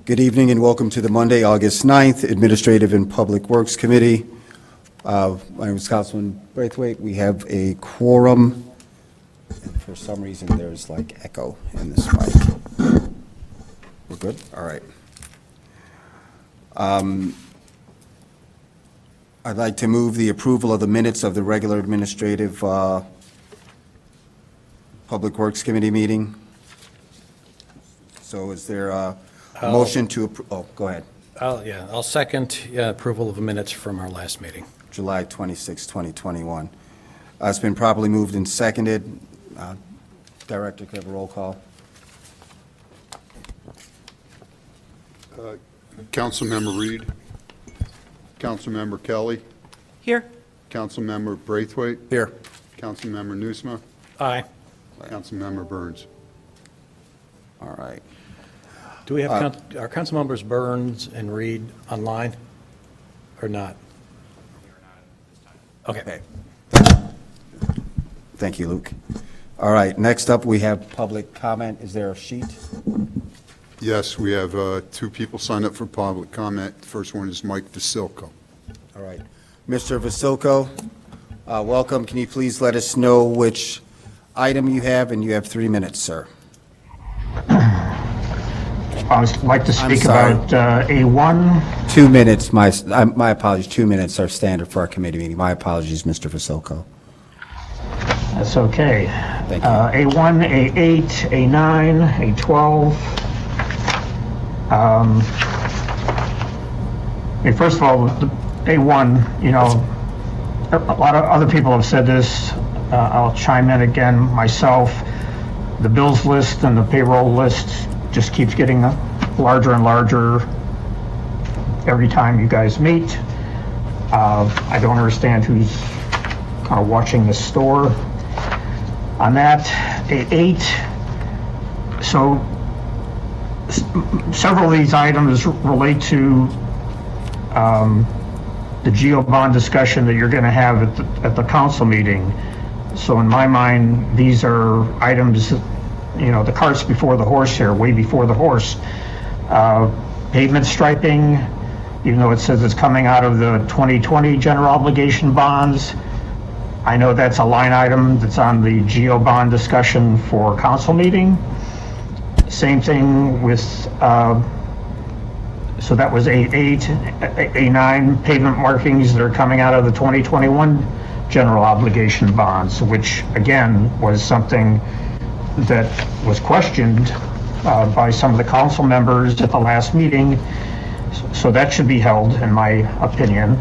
Good evening and welcome to the Monday, August 9th Administrative and Public Works Committee. My name is Councilman Braithwaite. We have a quorum. And for some reason, there's like echo in this mic. We're good? All right. I'd like to move the approval of the minutes of the regular Administrative Public Works Committee meeting. So is there a motion to approve? Oh, go ahead. I'll second approval of the minutes from our last meeting. July 26, 2021. It's been properly moved and seconded. Director, could I have a roll call? Councilmember Reed. Councilmember Kelly. Here. Councilmember Braithwaite. Here. Councilmember Nusma. Aye. Councilmember Burns. All right. Do we have our council members Burns and Reed online or not? Okay. Thank you, Luke. All right, next up, we have public comment. Is there a sheet? Yes, we have two people signed up for public comment. The first one is Mike DeSilco. All right. Mr. Vasilko, welcome. Can you please let us know which item you have? And you have 3 minutes, sir. I would like to speak about A1. 2 minutes. My apologies. 2 minutes are standard for our committee meeting. My apologies, Mr. Vasilko. That's okay. Thank you. A1, A8, A9, A12. First of all, the A1, you know, a lot of other people have said this. I'll chime in again myself. The bills list and the payroll list just keeps getting larger and larger every time you guys meet. I don't understand who's kind of watching the store. On that, A8, so several of these items relate to the GEO bond discussion that you're going to have at the council meeting. So in my mind, these are items, you know, the cart's before the horse here, way before the horse. Pavement striping, even though it says it's coming out of the 2020 general obligation bonds, I know that's a line item that's on the GEO bond discussion for council meeting. Same thing with, so that was A8, A9 pavement markings that are coming out of the 2021 general obligation bonds, which again was something that was questioned by some of the council members at the last meeting. So that should be held, in my opinion.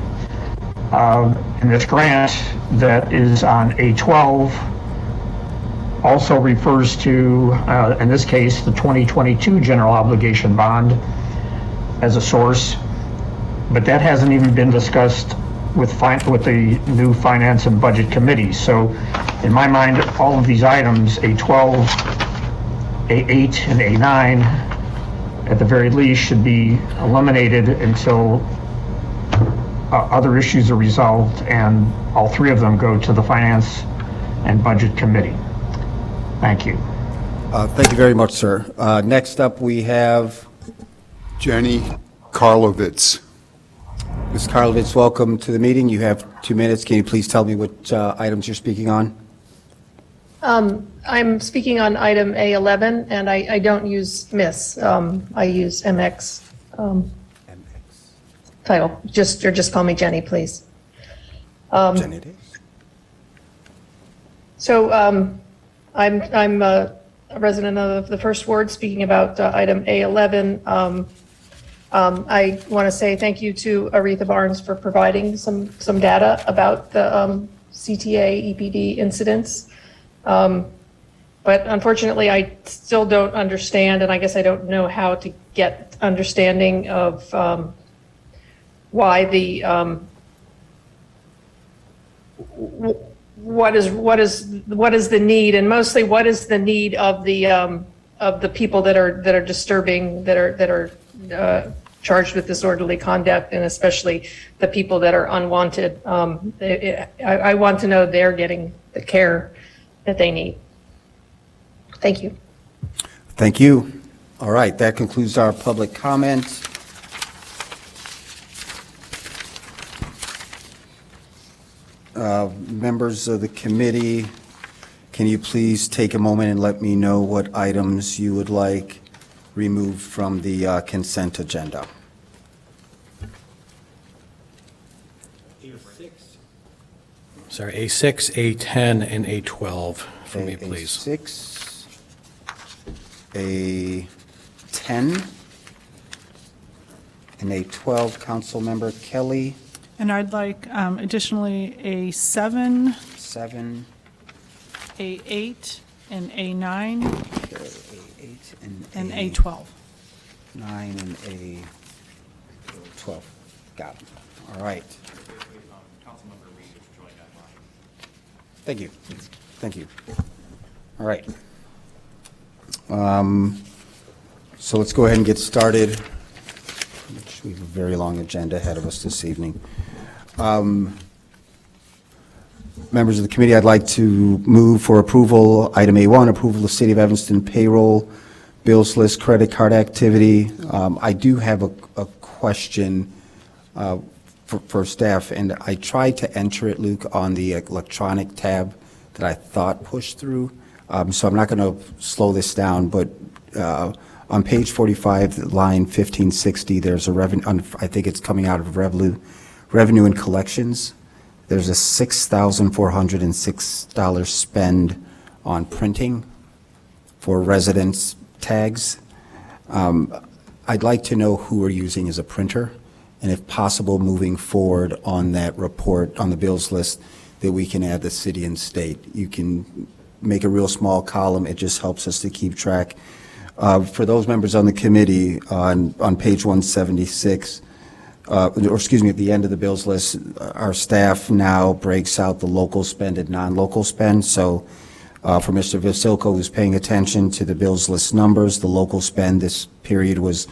And this grant that is on A12 also refers to, in this case, the 2022 general obligation bond as a source, but that hasn't even been discussed with the new Finance and Budget Committee. So in my mind, all of these items, A12, A8, and A9, at the very least, should be eliminated until other issues are resolved, and all three of them go to the Finance and Budget Committee. Thank you. Thank you very much, sir. Next up, we have Jenny Karlovitz. Ms. Karlovitz. Welcome to the meeting. You have 2 minutes. Can you please tell me what items you're speaking on? I'm speaking on item A11, and I don't use Miss. I use MX title. Just call me Jenny, please. Jenny it is. So I'm a resident of the First Ward, speaking about item A11. I want to say thank you to Aretha Barnes for providing some data about the CTA EPD incidents. But unfortunately, I still don't understand, and I guess I don't know how to get understanding of why the what is the need, and mostly what is the need of the people that are disturbing, that are charged with disorderly conduct, and especially the people that are unwanted. I want to know they're getting the care that they need. Thank you. Thank you. All right, that concludes our public comment. Members of the committee, can you please take a moment and let me know what items you would like removed from the consent agenda? Sorry, A6, A10, and A12 for me, please. A6, A10, and A12, Councilmember Kelly, And I'd like additionally A7, 7, A8, and A9, A8, and A12. 9, and A12. Got it. All right. Thank you. Thank you. All right. So let's go ahead and get started. We have a very long agenda ahead of us this evening. Members of the committee, I'd like to move for approval, item A1, approval of City of Evanston payroll, bills list, credit card activity. I do have a question for staff, and I tried to enter it, Luke, on the electronic tab that I thought pushed through. So I'm not going to slow this down, but on page 45, line 1560, there's a revenue, I think it's coming out of revenue and collections. There's a $6,406 spend on printing for residence tags. I'd like to know who we're using as a printer, and if possible, moving forward on that report, on the bills list, that we can add the city and state. You can make a real small column. It just helps us to keep track. For those members on the committee, on page 176, or excuse me, at the end of the bills list, our staff now breaks out the local spend and non-local spend. So for Mr. Vasilko, who's paying attention to the bills list numbers, the local spend this period was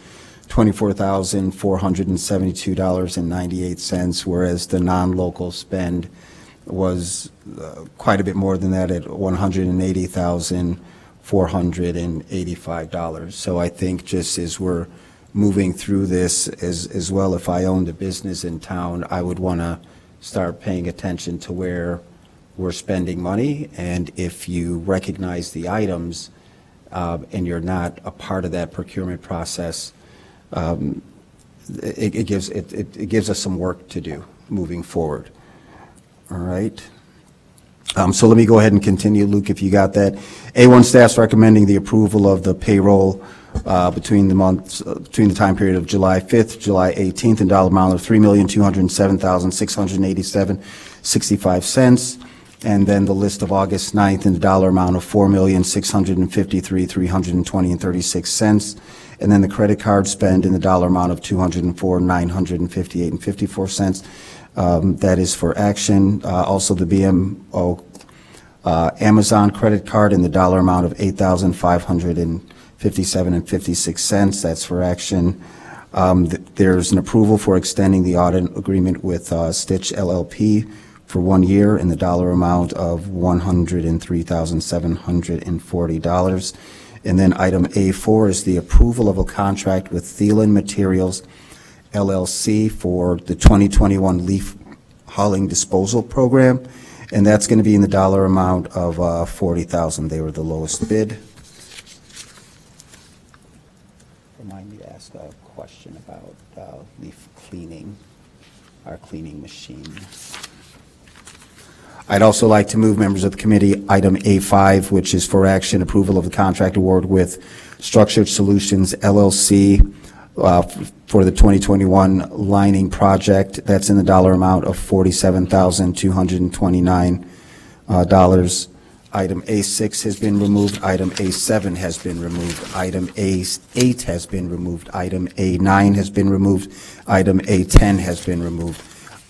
$24,472.98, whereas the non-local spend was quite a bit more than that at $180,485. So I think just as we're moving through this as well, if I owned a business in town, I would want to start paying attention to where we're spending money. And if you recognize the items and you're not a part of that procurement process, it gives us some work to do moving forward. All right. So let me go ahead and continue, Luke, if you got that. A1 staff's recommending the approval of the payroll between the time period of July 5th, July 18th, and dollar amount of $3,207,687.65. And then the list of August 9th and the dollar amount of $4,653,320.36. And then the credit card spend in the dollar amount of $204,958.54. That is for action. Also the BMO Amazon credit card in the dollar amount of $8,557.56. That's for action. There's an approval for extending the audit agreement with Stitch LLP for 1 year in the dollar amount of $103,740. And then item A4 is the approval of a contract with Thielen Materials LLC for the 2021 leaf hauling disposal program, and that's going to be in the dollar amount of $40,000. They were the lowest bid. Remind me to ask a question about leaf cleaning, our cleaning machine. I'd also like to move, members of the committee, item A5, which is for action, approval of the contract award with Structured Solutions LLC for the 2021 lining project. That's in the dollar amount of $47,229. Item A6 has been removed. Item A7 has been removed. Item A8 has been removed. Item A9 has been removed. Item A10 has been removed.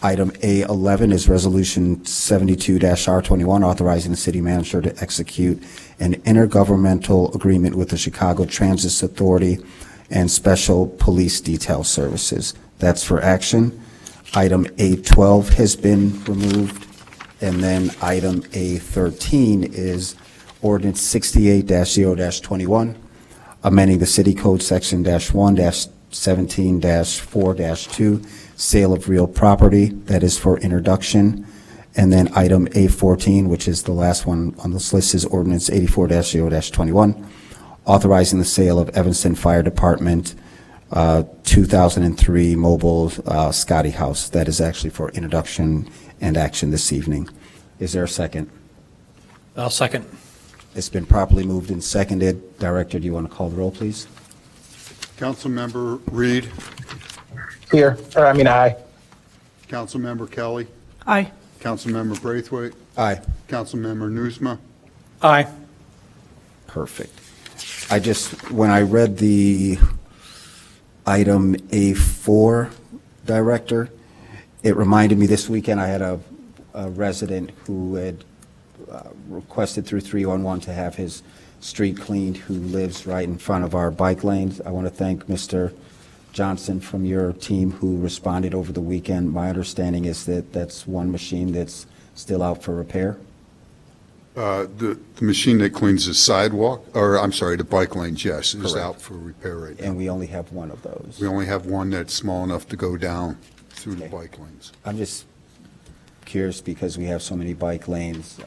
Item A11 is Resolution 72-R21, authorizing the city manager to execute an intergovernmental agreement with the Chicago Transit Authority and Special Police Detail Services. That's for action. Item A12 has been removed. And then item A13 is Ordinance 68-0-21, amending the city code section -1-17-4-2, sale of real property. That is for introduction. And then item A14, which is the last one on this list, is ordinance 84-0-21, authorizing the sale of Evanston Fire Department 2003 mobile Scotty House. That is actually for introduction and action this evening. Is there a second? I'll second. It's been properly moved and seconded. Director, do you want to call the roll, please? Councilmember Reed, Here, or I mean, aye. Councilmember Kelly, Aye. Councilmember Braithwaite, Aye. Councilmember Nusma. Aye. Perfect. When I read the item A4, Director, it reminded me this weekend I had a resident who had requested through 311 to have his street cleaned, who lives right in front of our bike lanes. I want to thank Mr. Johnson from your team who responded over the weekend. My understanding is that that's one machine that's still out for repair. The machine that cleans the sidewalk, or I'm sorry, the bike lanes, yes, is Correct. out for repair right now. And we only have one of those. We only have one that's small enough to go down through the Okay. bike lanes. I'm just curious because we have so many bike lanes,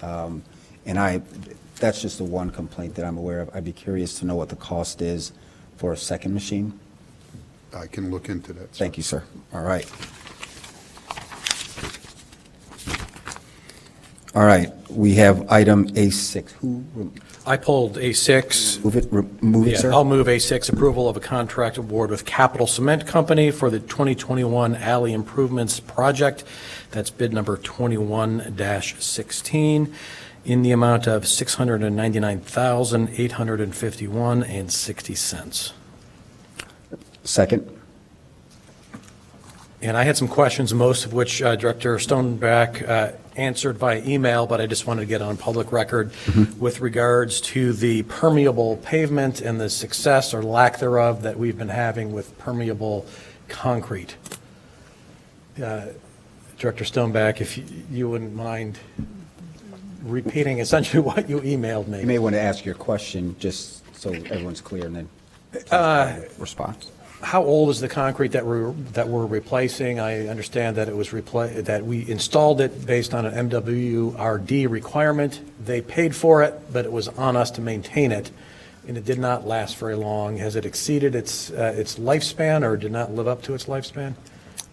that's just the one complaint that I'm aware of. I'd be curious to know what the cost is for a second machine. I can look into that. sir. Thank you, sir. All right. All right, we have item A6. I pulled A6. Move it, Yeah, sir? I'll move A6, approval of a contract award with Capital Cement Company for the 2021 Alley Improvements Project. That's bid number 21-16 in the amount of $699,851.60. Second? And I had some questions, most of which Director Stoneback answered by email, but I just wanted to get on public record with regards to the permeable pavement and the success or lack thereof that we've been having with permeable concrete. Director Stoneback, if you wouldn't mind repeating essentially what you emailed me. You may want to ask your question just so everyone's clear and then response. How old is the concrete that we're replacing? I understand that it was that we installed it based on an MWRD requirement. They paid for it, but it was on us to maintain it, and it did not last very long. Has it exceeded its lifespan, or did not live up to its lifespan?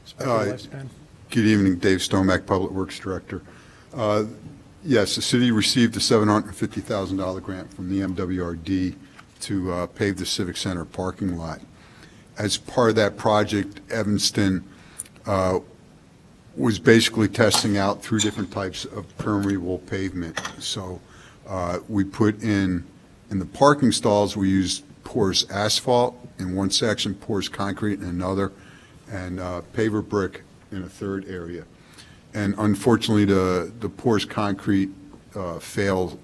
Expected lifespan? Good evening, Dave Stoneback, Public Works Director. Yes, the city received a $750,000 grant from the MWRD to pave the Civic Center parking lot. As part of that project, Evanston was basically testing out 3 different types of permeable pavement. So we put in the parking stalls, we used porous asphalt in one section, porous concrete in another, and paver brick in a third area. And unfortunately, the porous concrete failed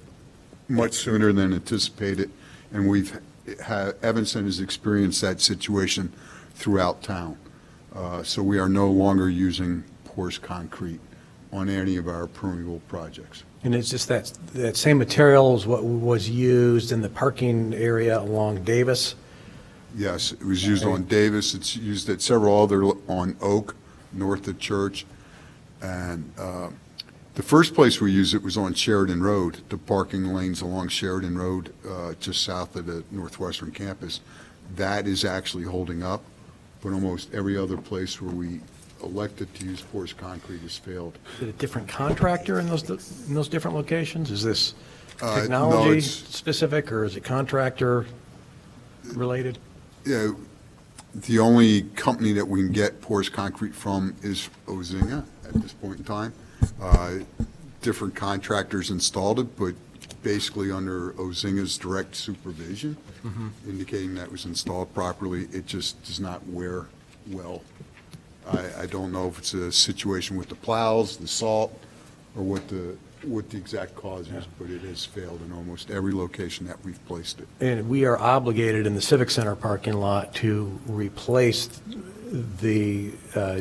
much sooner than anticipated, and Evanston has experienced that situation throughout town. So we are no longer using porous concrete on any of our permeable projects. And it's just that same material as what was used in the parking area along Davis? Yes, it was used on Davis. It's used at several other, on Oak, north of Church. And the first place we used it was on Sheridan Road, the parking lanes along Sheridan Road, just south of the Northwestern campus. That is actually holding up, but almost every other place where we elected to use porous concrete has failed. Is it a different contractor in those different locations? Is this No, technology it's- specific, or is it contractor related? Yeah, the only company that we can get porous concrete from is Ozinga at this point in time. Different contractors installed it, but basically under Ozinga's direct supervision, indicating that it was installed properly. It just does not wear well. I don't know if it's a situation with the plows, the salt, or what the exact cause is, but it has failed in almost every location that we've placed it. And we are obligated in the Civic Center parking lot to replace the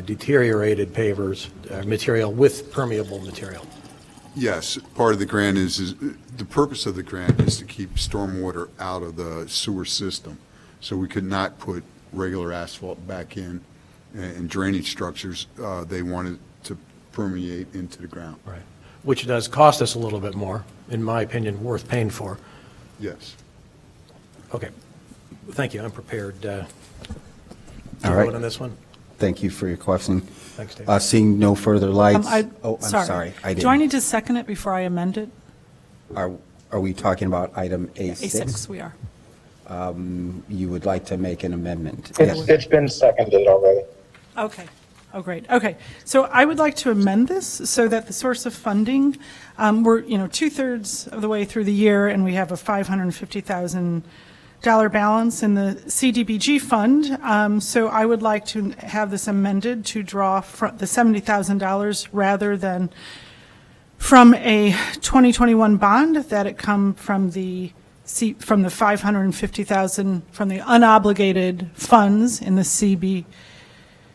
deteriorated pavers material with permeable material. Yes, part of the grant is the purpose of the grant is to keep stormwater out of the sewer system. So we could not put regular asphalt back in and drainage structures. They wanted to permeate into the ground. Right. Which does cost us a little bit more, in my opinion, worth paying for. Yes. Okay. Thank you. I'm prepared to All right. vote on this one. Thank you for your question. Thanks, Dave. Seeing no further lights. I'm Sorry. sorry. I Do I didn't. need to second it before I amend it? Are we talking about item A6? A6, we are. You would like to make an amendment? It's been seconded already. Okay. Oh, great. Okay. So I would like to amend this so that the source of funding, we're, 2/3 of the way through the year, and we have a $550,000 balance in the CDBG fund. So I would like to have this amended to draw the $70,000 rather than from a 2021 bond, that it come from the $550,000 from the unobligated funds in the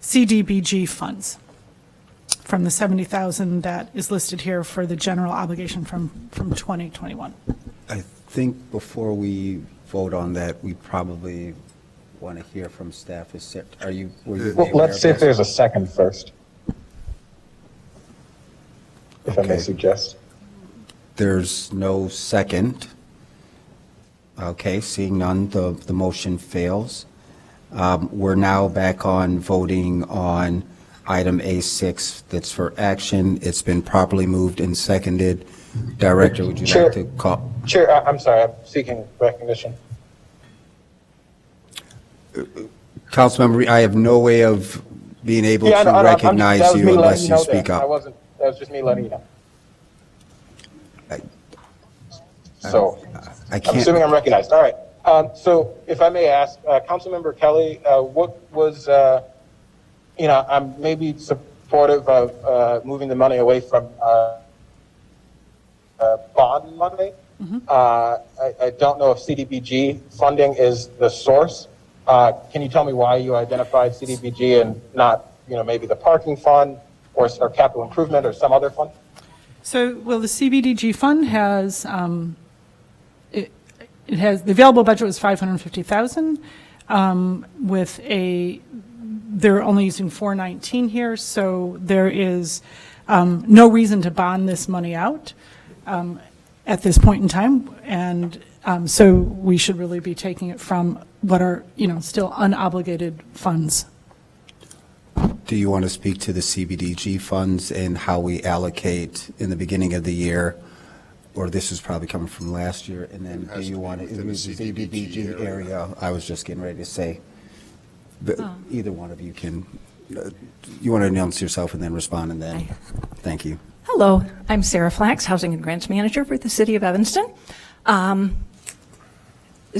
CDBG funds, from the $70,000 that is listed here for the general obligation from 2021. I think before we vote on that, we probably want to hear from staff. Were you Well, aware let's of see if this? there's a second first. If I may Okay. suggest. There's no second. Okay, seeing none, the motion fails. We're now back on voting on item A6 that's for action. It's been properly moved and seconded. Director, would you Chair. like to call? Chair, I'm sorry, I'm seeking recognition. Councilmember, I have no way of being able Yeah, to no, recognize that was you me letting unless you know speak that. up. That was just me letting you know. I- So, I I'm can't. assuming I'm recognized. All right. So if I may ask, Councilmember Kelly, what was, I'm maybe supportive of moving the money away from bond money. I don't know if CDBG funding is the source. Can you tell me why you identified CDBG and not, maybe the parking fund or capital improvement or some other fund? So, well, the CBDG fund has, it has, the available budget was $550,000, with they're only using 419 here, so there is no reason to bond this money out at this point in time, and so we should really be taking it from what are, still unobligated funds. Do you want to speak to the CBDG funds and how we allocate in the beginning of the year? Or this is probably coming from last year, and then do you want to, within the CDBG area, I was just getting ready to say, but either one of you can, you want to announce yourself and then respond, and then, thank you. Hello, I'm Sarah Flax, Housing and Grants Manager for the City of Evanston. The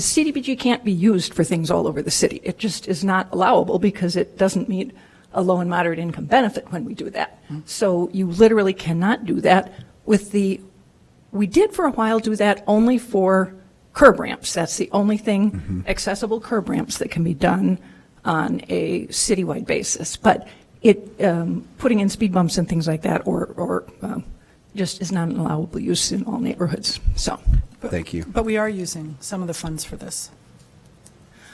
CDBG can't be used for things all over the city. It just is not allowable because it doesn't meet a low and moderate income benefit when we do that. So you literally cannot do that with we did for a while do that only for curb ramps. That's the only thing, accessible curb ramps that can be done on a citywide basis. But putting in speed bumps and things like that or just is not an allowable use in all neighborhoods. So. Thank you. But we are using some of the funds for this.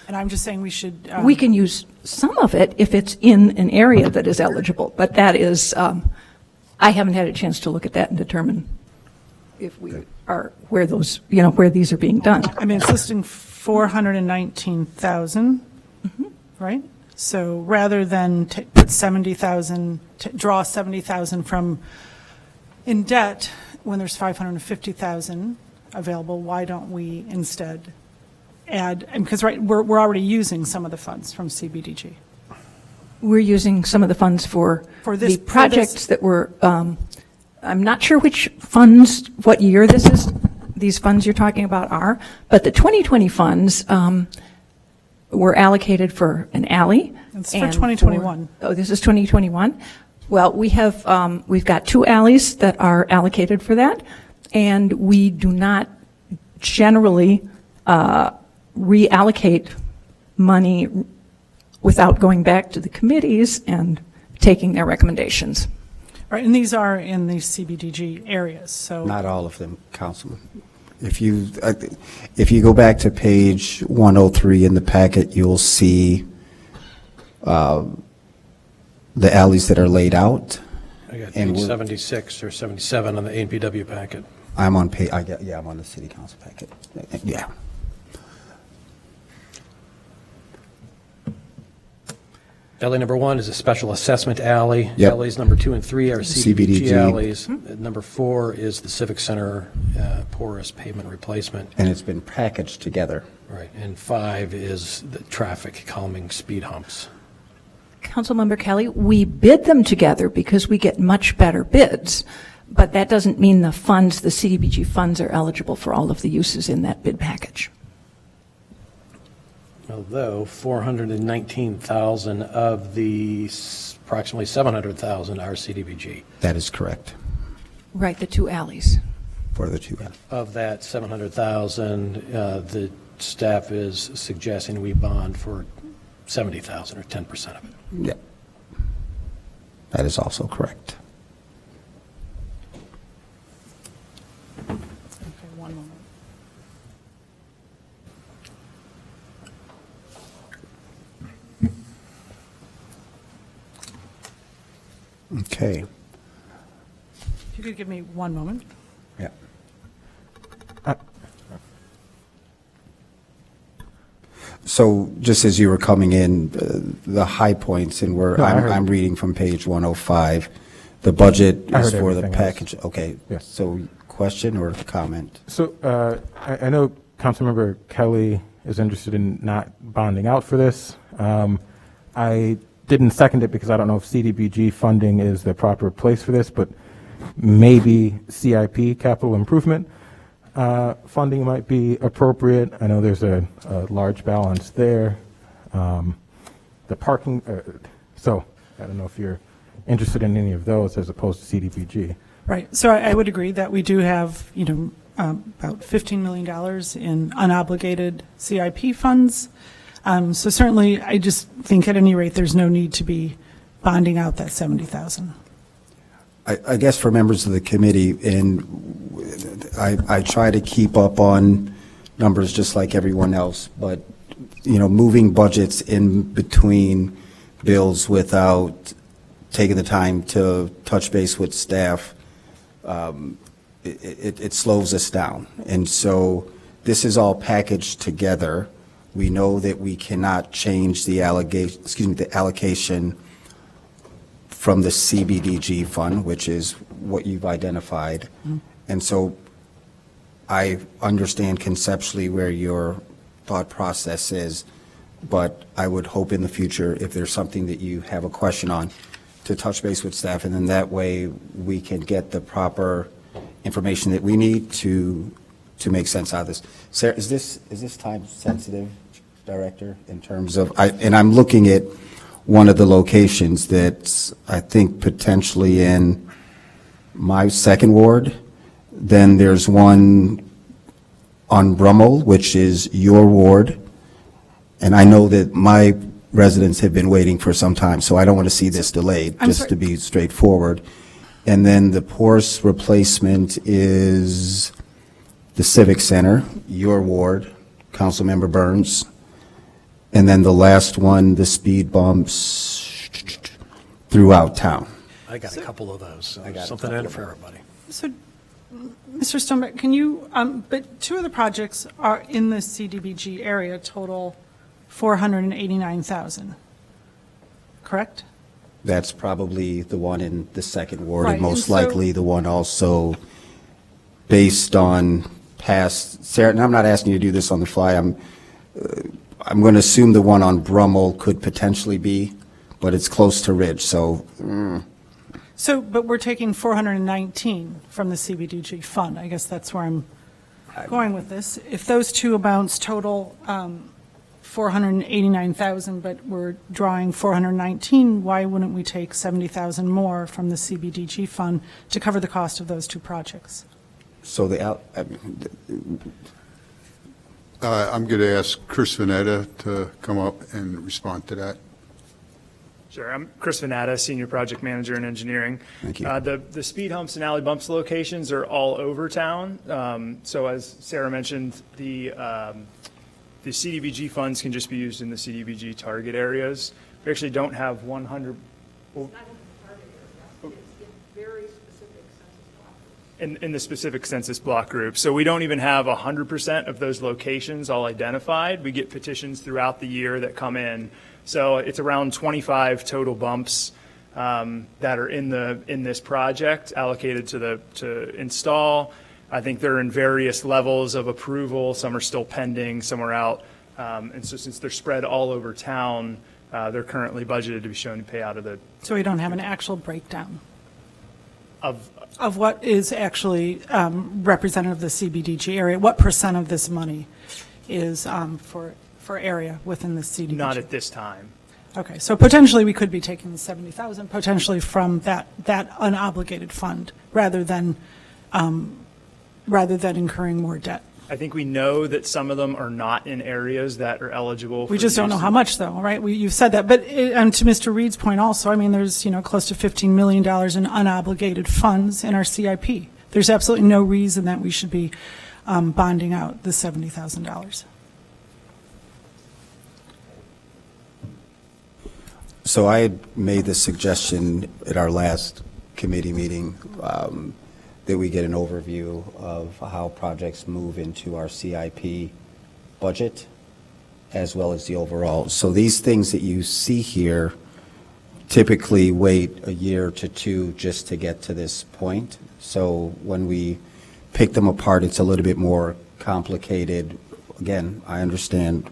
And I'm just saying we should. We can use some of it if it's in an area that is eligible, but that is, I haven't had a chance to look at that and determine if we are, where those, where these are being done. I mean, it's listing 419,000, right? So rather than put 70,000, draw 70,000 from in debt when there's 550,000 available, why don't we instead add, because we're already using some of the funds from CBDG. We're using some of the funds for this- the projects that were, I'm not sure which funds, what year these funds you're talking about are, but the 2020 funds were allocated for an alley. It's for and 2021. Oh, this is 2021? Well, we've got 2 alleys that are allocated for that, and we do not generally reallocate money without going back to the committees and taking their recommendations. Right, and these are in the CBDG areas, so. Not all of them, Councilman. If you go back to page 103 in the packet, you'll see the alleys that are laid out. I got And page we're- 76 or 77 on the APW packet. I'm on I'm on the city council packet. Yeah. Alley number 1 is a special assessment alley. Yep. Alleys number 2 and 3 are CBDG CBDG. alleys. Number 4 is the Civic Center porous pavement replacement. And it's been packaged together. Right, and 5 is the traffic calming speed humps. Councilmember Kelly, we bid them together because we get much better bids, but that doesn't mean the funds, the CDBG funds, are eligible for all of the uses in that bid package. Although 419,000 of the approximately 700,000 are CDBG. That is correct Right, the two alleys. for the two. Of that 700,000, the staff is suggesting we bond for 70,000 or 10% of it. Yeah. That is also correct. Okay, one moment. Okay. If you could give me one moment. Yeah. So just as you were coming in, the high points, and No, I heard- I'm reading from page 105. The budget I is heard for the everything else. package. Okay. Yes. So question or comment? So I know Councilmember Kelly is interested in not bonding out for this. I didn't second it because I don't know if CDBG funding is the proper place for this, but maybe CIP, capital improvement, funding might be appropriate. I know there's a large balance there. The parking, so I don't know if you're interested in any of those as opposed to CDBG. Right, so I would agree that we do have, about $15 million in unobligated CIP funds. So certainly, I just think at any rate, there's no need to be bonding out that 70,000. I guess for members of the committee, and I try to keep up on numbers just like everyone else, but, moving budgets in between bills without taking the time to touch base with staff, it slows us down. And so this is all packaged together. We know that we cannot change the allocation from the CBDG fund, which is what you've identified. And so I understand conceptually where your thought process is, but I would hope in the future, if there's something that you have a question on, to touch base with staff, and then that way we can get the proper information that we need to make sense out of this. Sarah, is this time sensitive, Director, in terms of, and I'm looking at one of the locations that's, I think, potentially in my second ward. Then there's one on Brummel, which is your ward. And I know that my residents have been waiting for some time, so I don't want to see this delayed, I'm just sorry. to be straightforward. And then the porous replacement is the Civic Center, your ward, Councilmember Burns. And then the last one, the speed bumps throughout town. I got a couple of those, so I got a something couple in it of for them. everybody. So, Mr. Stonebeck, can you, but two of the projects are in the CDBG area, total 489,000, correct? That's probably the one in the second ward, Right, and most and so- likely the one also based on past, Sarah, and I'm not asking you to do this on the fly, I'm going to assume the one on Brummel could potentially be, but it's close to Ridge, so, So, but we're taking 419 from the CBDG fund. I guess that's where I'm going with this. If those two amounts total 489,000, but we're drawing 419, why wouldn't we take 70,000 more from the CBDG fund to cover the cost of those two projects? so I'm going to ask Chris Vanetta to come up and respond to that. Sure. I'm Chris Venata, Senior Project Manager in Engineering. Thank you. The speed humps and alley bumps locations are all over town. So as Sarah mentioned, the CDBG funds can just be used in the CDBG target areas. We actually don't have 100. In the specific census block group. So we don't even have 100% of those locations all identified. We get petitions throughout the year that come in. So it's around 25 total bumps that are in this project allocated to install. I think they're in various levels of approval. Some are still pending, some are out. And so since they're spread all over town, they're currently budgeted to be shown to pay out of the. So we don't have an actual breakdown Of what is actually representative of the CBDG area? What percent of this money is for area within the CDBG? Not at this time. Okay, so potentially we could be taking the 70,000 potentially from that unobligated fund rather than incurring more debt. I think we know that some of them are not in areas that are eligible. We just don't know how much though, right? You've said that, but and to Mr. Reed's point also, I mean, there's close to $15 million in unobligated funds in our CIP. There's absolutely no reason that we should be bonding out the $70,000. So I had made the suggestion at our last committee meeting that we get an overview of how projects move into our CIP budget as well as the overall. So these things that you see here typically wait a year to two just to get to this point. So when we pick them apart, it's a little bit more complicated. Again, I understand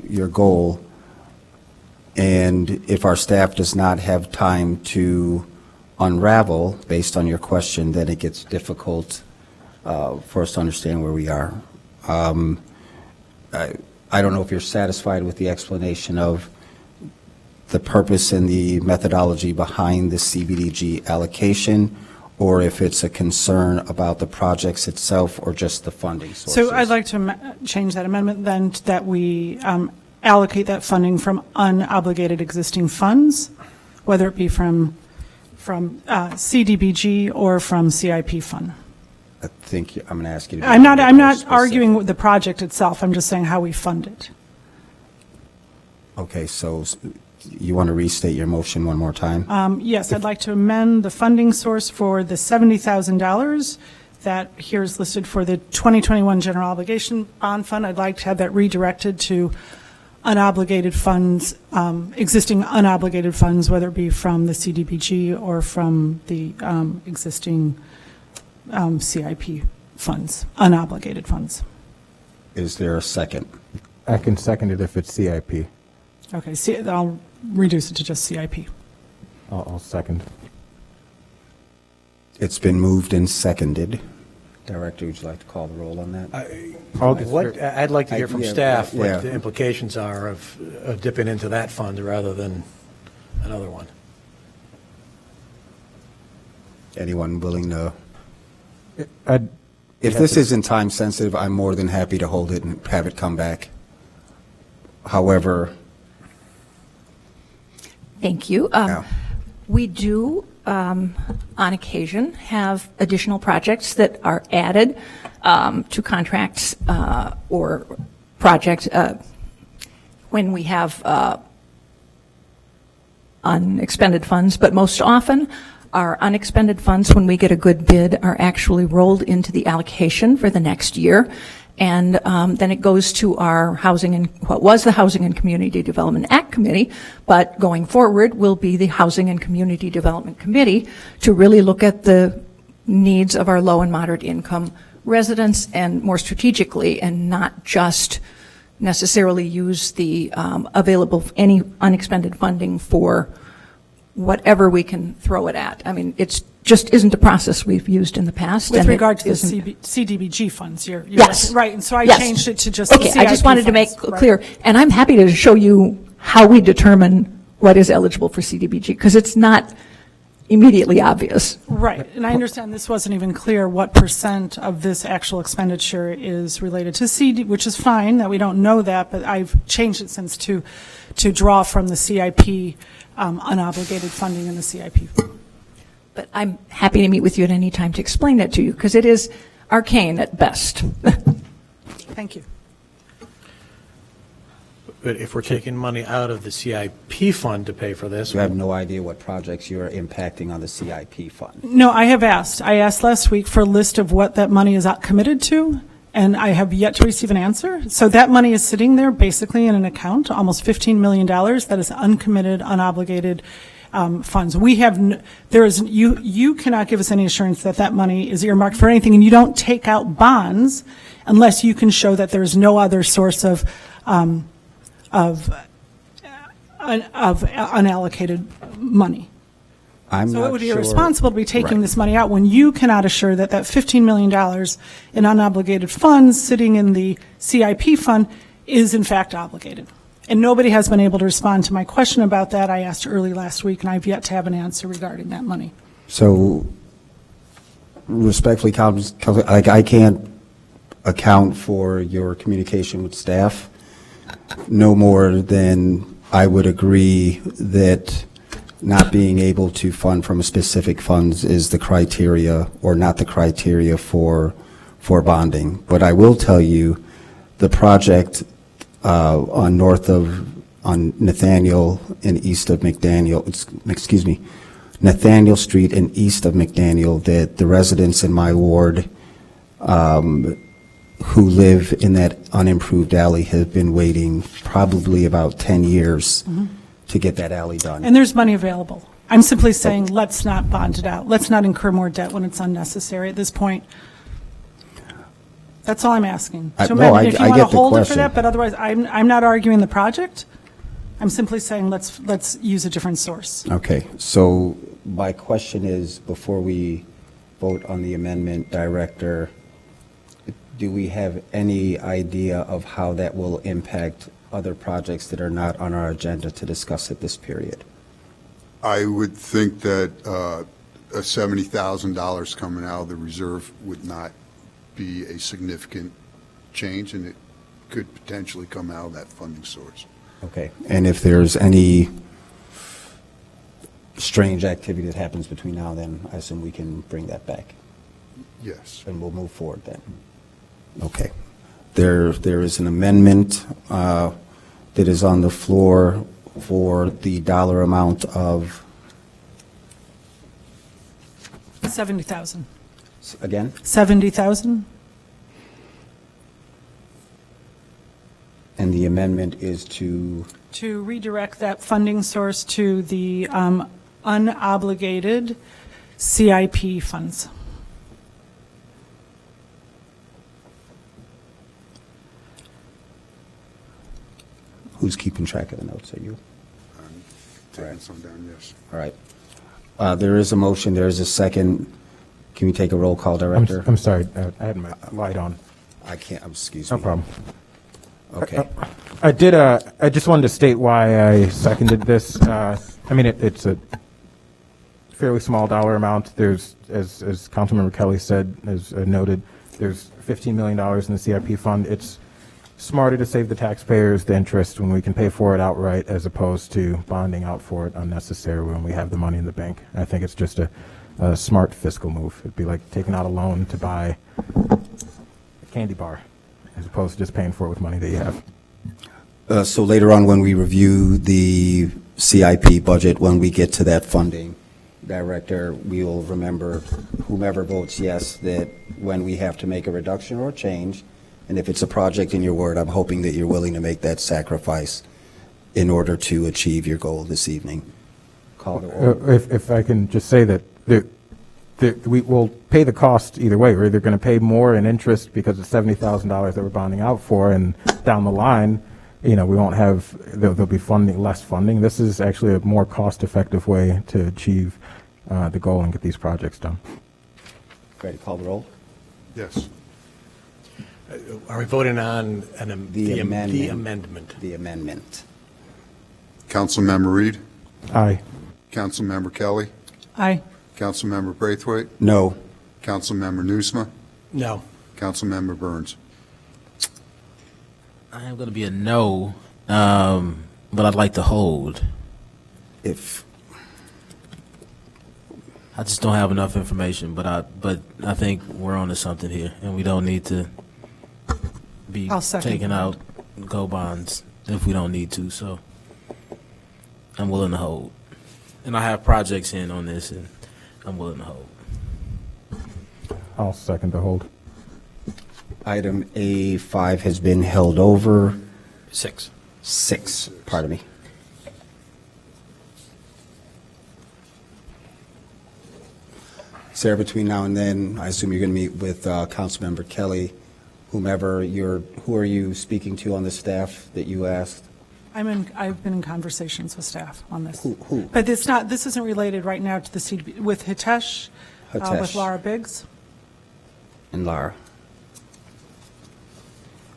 your goal. And if our staff does not have time to unravel, based on your question, then it gets difficult for us to understand where we are. I don't know if you're satisfied with the explanation of the purpose and the methodology behind the CBDG allocation, or if it's a concern about the projects itself or just the funding sources. So I'd like to change that amendment then to that we allocate that funding from unobligated existing funds, whether it be from CDBG or from CIP fund. I think I'm going to ask you to. I'm not arguing with the project itself. I'm just saying how we fund it. Okay, so you want to restate your motion one more time? Yes, I'd like to amend the funding source for the $70,000 that here is listed for the 2021 General Obligation Bond Fund. I'd like to have that redirected to unobligated funds, existing unobligated funds, whether it be from the CDBG or from the existing CIP funds, unobligated funds. Is there a second? I can second it if it's CIP. Okay, I'll reduce it to just CIP. I'll second. It's been moved and seconded. Director, would you like to call the roll on that? I'd like to hear from staff yeah. what the implications are of dipping into that fund rather than another one. Anyone willing to? I'd If this isn't time sensitive, I'm more than happy to hold it and have it come back. However. Thank you. Yeah. We do, on occasion, have additional projects that are added to contracts or projects when we have unexpended funds, but most often our unexpended funds, when we get a good bid, are actually rolled into the allocation for the next year. And then it goes to our Housing and, what was the Housing and Community Development Act Committee, but going forward will be the Housing and Community Development Committee to really look at the needs of our low and moderate income residents and more strategically, and not just necessarily use the available, any unexpended funding for whatever we can throw it at. I mean, it's just isn't a process we've used in the past. With and regard to the isn't- CDBG funds, you're Yes. right, and so I Yes. changed it to just the Okay, CIP I just wanted to make funds, right. clear, and I'm happy to show you how we determine what is eligible for CDBG, because it's not, immediately obvious. Right, and I understand this wasn't even clear what % of this actual expenditure is related to CD, which is fine, that we don't know that, but I've changed it since to draw from the CIP, unobligated funding in the CIP. But I'm happy to meet with you at any time to explain that to you, because it is arcane at best. Thank you. But if we're taking money out of the CIP fund to pay for this, You have no idea what projects you are impacting on the CIP fund. No, I have asked. I asked last week for a list of what that money is committed to, and I have yet to receive an answer. So that money is sitting there basically in an account, almost $15 million, that is uncommitted, unobligated funds. We have, you cannot give us any assurance that that money is earmarked for anything, and you don't take out bonds unless you can show that there's no other source of unallocated money. I'm So it not would be sure. irresponsible to be taking Right. this money out when you cannot assure that that $15 million in unobligated funds sitting in the CIP fund is in fact obligated. And nobody has been able to respond to my question about that. I asked early last week, and I've yet to have an answer regarding that money. So respectfully, Council, I can't account for your communication with staff no more than I would agree that not being able to fund from a specific funds is the criteria or not the criteria for bonding. But I will tell you, the project on Nathaniel and east of McDaniel, Nathaniel Street and east of McDaniel, that the residents in my ward who live in that unimproved alley have been waiting probably about 10 years to get that alley done. And there's money available. I'm simply saying, let's not bond it out. Let's not incur more debt when it's unnecessary at this point. That's all I'm asking. So, no, Megan, if you I want to get the hold it for question. that, but otherwise, I'm not arguing the project. I'm simply saying, let's use a different source. Okay, so my question is, before we vote on the amendment, Director, do we have any idea of how that will impact other projects that are not on our agenda to discuss at this period? I would think that $70,000 coming out of the reserve would not be a significant change, and it could potentially come out of that funding source. Okay, and if there's any strange activity that happens between now and then, I assume we can bring that back, Yes. and we'll move forward then. Okay. There is an amendment that is on the floor for the dollar amount of, 70,000. again? 70,000? And the amendment is to, To redirect that funding source to the unobligated CIP funds. who's keeping track of the notes? Are you? Taking some down, yes. All right. There is a motion, there is a second. Can we take a roll call, Director? I'm sorry, I had my light on. I can't, excuse me. No problem. Okay. I just wanted to state why I seconded this. I mean, it's a fairly small dollar amount. There's, as Councilmember Kelly said, as noted, there's $15 million in the CIP fund. It's smarter to save the taxpayers the interest when we can pay for it outright as opposed to bonding out for it unnecessarily when we have the money in the bank. I think it's just a smart fiscal move. It'd be like taking out a loan to buy a candy bar as opposed to just paying for it with money that you have. So later on, when we review the CIP budget, when we get to that funding, Director, we will remember, whomever votes yes, that when we have to make a reduction or a change, and if it's a project in your ward, I'm hoping that you're willing to make that sacrifice in order to achieve your goal this evening. Call to order. If I can just say that we will pay the cost either way. We're either going to pay more in interest because it's $70,000 that we're bonding out for, and down the line, we won't have, there'll be less funding. This is actually a more cost-effective way to achieve the goal and get these projects done. Ready to call the roll? Yes. Are we voting on the amendment? The amendment. Councilmember Reed? Aye. Councilmember Kelly? Aye. Councilmember Braithwaite, No. Councilmember Nusma, No. Councilmember Burns. I am going to be a no, but I'd like to hold. If, I just don't have enough information, but I think we're on to something here, and we don't need to be I'll second taking that. out go bonds if we don't need to. So I'm willing to hold, and I have projects in on this, and I'm willing to hold. I'll second the hold. item A5 has been held over. 6. 6, pardon me. Sarah, between now and then, I assume you're going to meet with Councilmember Kelly, who are you speaking to on the staff that you asked? I've been in conversations with staff on this. Who? But this isn't related right now to the CDB, with Hitesh, with Hitesh. Laura Biggs. And Lara.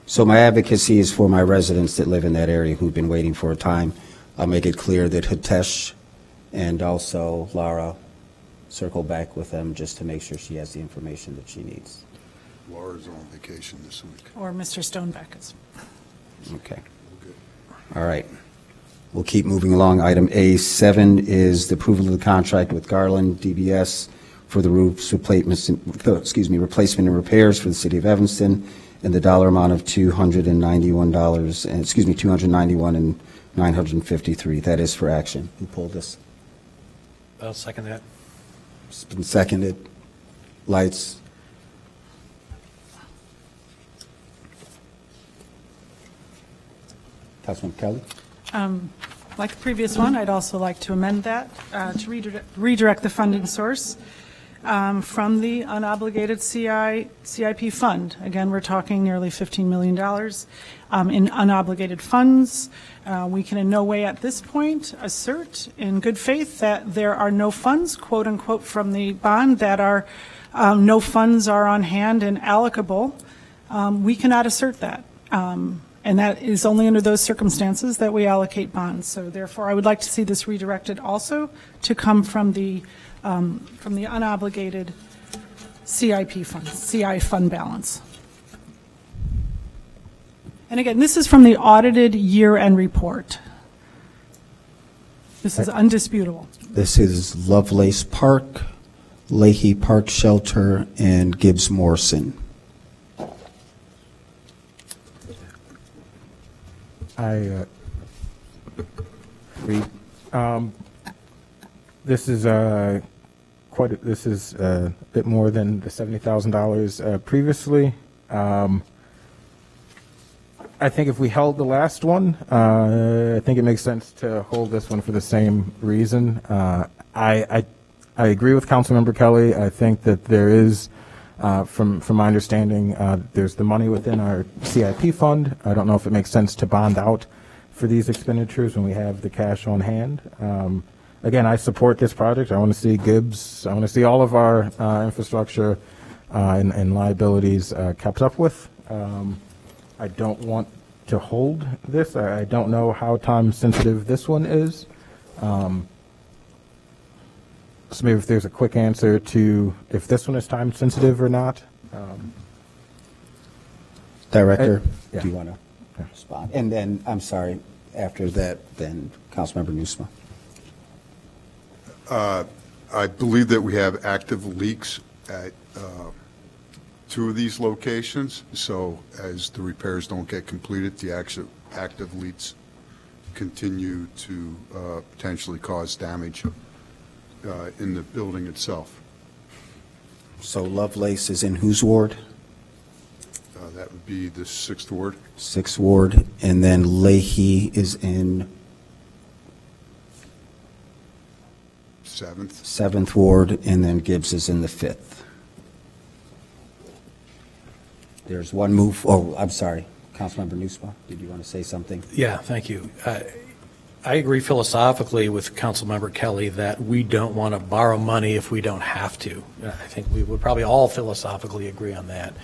So my advocacy is for my residents that live in that area who've been waiting for a time. I'll make it clear that Hitesh and also Lara circle back with them just to make sure she has the information that she needs. Laura's on vacation this week. Or Mr. Stonebeck is. Okay. All right. We'll keep moving along. Item A7 is the approval of the contract with Garland DBS for the roofs replacement and repairs for the city of Evanston in the dollar amount of $291 and $953. That is for action. Who pulled this? I'll second that. It's been seconded. Lights. Councilman Kelly? Like the previous one, I'd also like to amend that to redirect the funding source from the unobligated CIP fund. Again, we're talking nearly $15 million in unobligated funds. We can in no way at this point assert in good faith that there are no funds, quote unquote, from the bond that are no funds are on hand and allocable. We cannot assert that. And that is only under those circumstances that we allocate bonds. So therefore, I would like to see this redirected also to come from the unobligated CIP fund, CI fund balance. And again, this is from the audited year-end report. This is undisputable. This is Lovelace Park, Leahy Park Shelter, and Gibbs Morrison. Read. This is a bit more than the $70,000 previously. I think if we held the last one, I think it makes sense to hold this one for the same reason. I agree with Councilmember Kelly. I think that there is, from my understanding, there's the money within our CIP fund. I don't know if it makes sense to bond out for these expenditures when we have the cash on hand. Again, I support this project. I want to see Gibbs. I want to see all of our infrastructure and liabilities kept up with. I don't want to hold this. I don't know how time sensitive this one is. So maybe if there's a quick answer to if this one is time sensitive or not. Director, yeah. do you want to respond? And then, I'm sorry, after that, then Councilmember Nusma. I believe that we have active leaks at 2 of these locations, so as the repairs don't get completed, the active leaks continue to potentially cause damage in the building itself. So Lovelace is in whose ward? That would be the 6th Ward. 6th Ward, and then Leahy is in 7th. 7th Ward, and then Gibbs is in the 5th. There's one move, I'm sorry, Councilmember Nusma, did you want to say something? Yeah, thank you. I agree philosophically with Councilmember Kelly that we don't want to borrow money if we don't have to. I think we would probably all philosophically agree on that.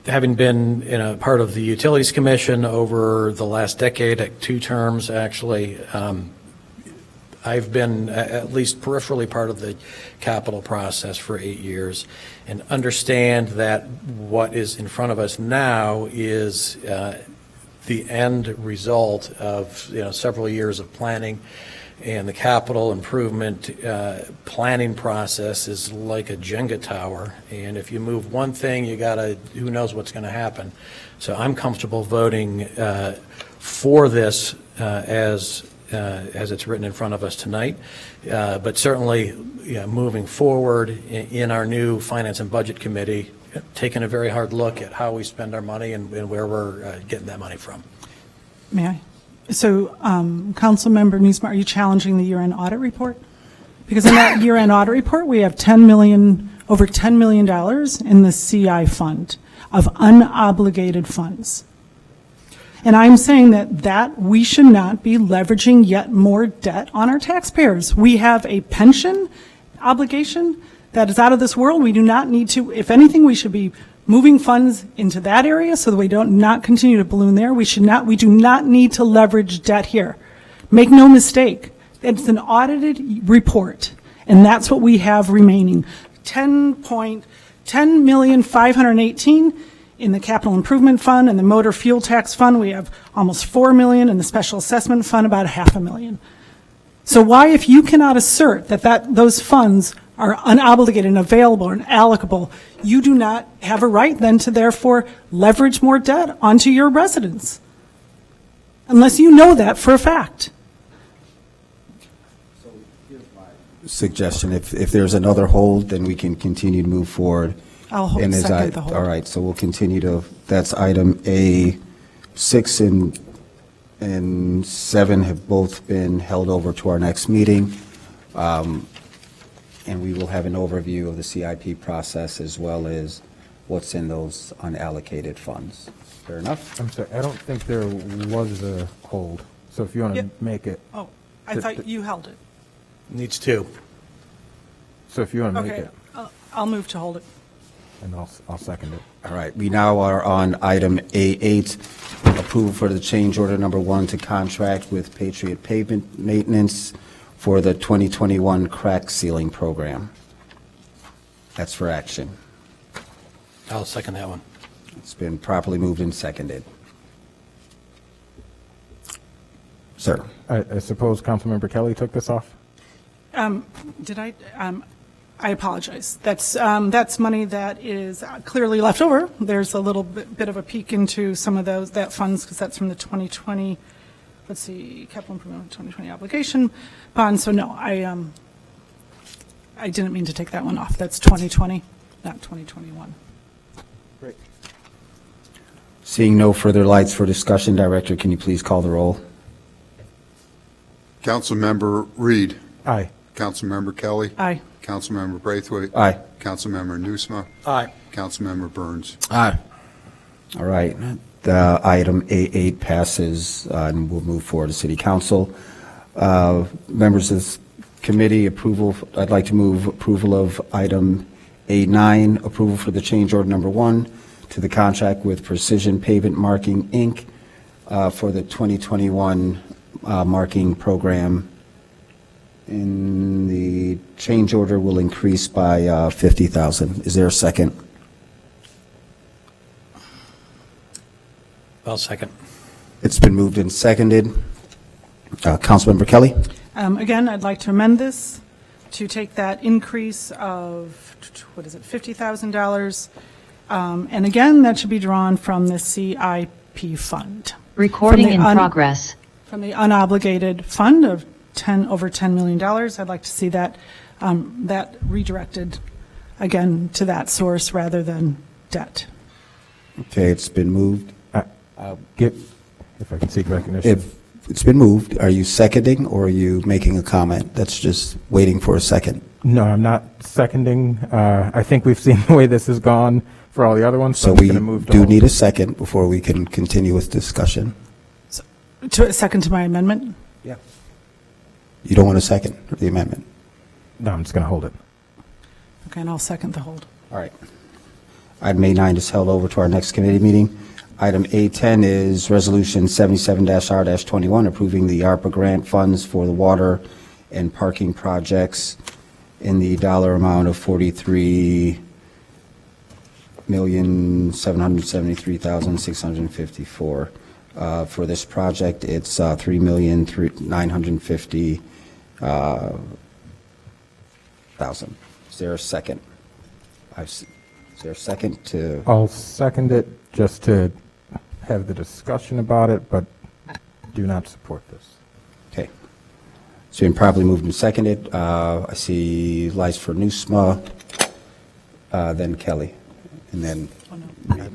Having been in a part of the Utilities Commission over the last decade, 2 terms actually, I've been at least peripherally part of the capital process for 8 years and understand that what is in front of us now is the end result of several years of planning, and the capital improvement planning process is like a Jenga tower, and if you move one thing, who knows what's going to happen. So I'm comfortable voting for this as it's written in front of us tonight, but certainly moving forward in our new Finance and Budget Committee, taking a very hard look at how we spend our money and where we're getting that money from. May I? So, Councilmember Nusma, are you challenging the year-end audit report? Because in that year-end audit report, we have over $10 million in the CI fund of unobligated funds. And I'm saying that we should not be leveraging yet more debt on our taxpayers. We have a pension obligation that is out of this world. We do not need to, if anything, we should be moving funds into that area so that we don't not continue to balloon there. We do not need to leverage debt here. Make no mistake, it's an audited report, and that's what we have remaining. $10,518,000 in the capital improvement fund and the motor fuel tax fund. We have almost $4 million in the special assessment fund, about $500,000. So why, if you cannot assert that those funds are unobligated and available and allocable, you do not have a right then to therefore leverage more debt onto your residents, unless you know that for a fact. Suggestion, if there's another hold, then we can continue to move forward. I'll second the hold. All right, so we'll continue that's item A. 6 and 7 have both been held over to our next meeting. And we will have an overview of the CIP process as well as what's in those unallocated funds. Fair enough? I'm sorry, I don't think there was a hold, so if you want to make it. Oh, I thought you held it. Needs to. So if you want to make Okay, it, I'll move to hold it. and I'll second it. All right, we now are on item A8, approval for the change order number 1 to contract with Patriot Pavement Maintenance for the 2021 crack sealing program. That's for action. I'll second that one. It's been properly moved and seconded. Sir. I suppose Councilmember Kelly took this off? Did I? I apologize. That's money that is clearly left over. There's a little bit of a peek into some of that funds, because that's from the 2020, let's see, capital improvement 2020 obligation bond. So no, I didn't mean to take that one off. That's 2020, not 2021. Great. Seeing no further lights for discussion, Director, can you please call the roll? Councilmember Reed. Aye. Councilmember Kelly. Aye. Councilmember Braithwaite. Aye. Councilmember Nusma. Aye. Councilmember Burns. Aye. All right, the item A8 passes, and we'll move forward to City Council. Members of this committee, I'd like to move approval of item A9, approval for the change order number 1 to the contract with Precision Pavement Marking, Inc. For the 2021 marking program. And the change order will increase by $50,000. Is there a second? I'll second. It's been moved and seconded. Councilmember Kelly? Again, I'd like to amend this to take that increase of, $50,000. And again, that should be drawn from the CIP fund. Recording in progress. From the unobligated fund of over $10 million. I'd like to see that redirected again to that source rather than debt. Okay, it's been moved. If I can seek recognition. If it's been moved, are you seconding or are you making a comment? That's just waiting for a second. No, I'm not seconding. I think we've seen the way this has gone for all the other ones. So I'm we gonna move to do hold. need a second before we can continue with discussion. To a second to my amendment? Yeah. You don't want a second for the amendment? No, I'm just going to hold it. Okay, and I'll second the hold. All right. Item A9 is held over to our next committee meeting. Item A10 is Resolution 77-R-21, approving the ARPA grant funds for the water and parking projects in the dollar amount of $43,773,654. For this project, it's $3,950,000. Is there a second? Is there a second to? I'll second it just to have the discussion about it, but do not support this. Okay. It's been properly moved and seconded. I see lights for Nusma, then Kelly, and then Reed.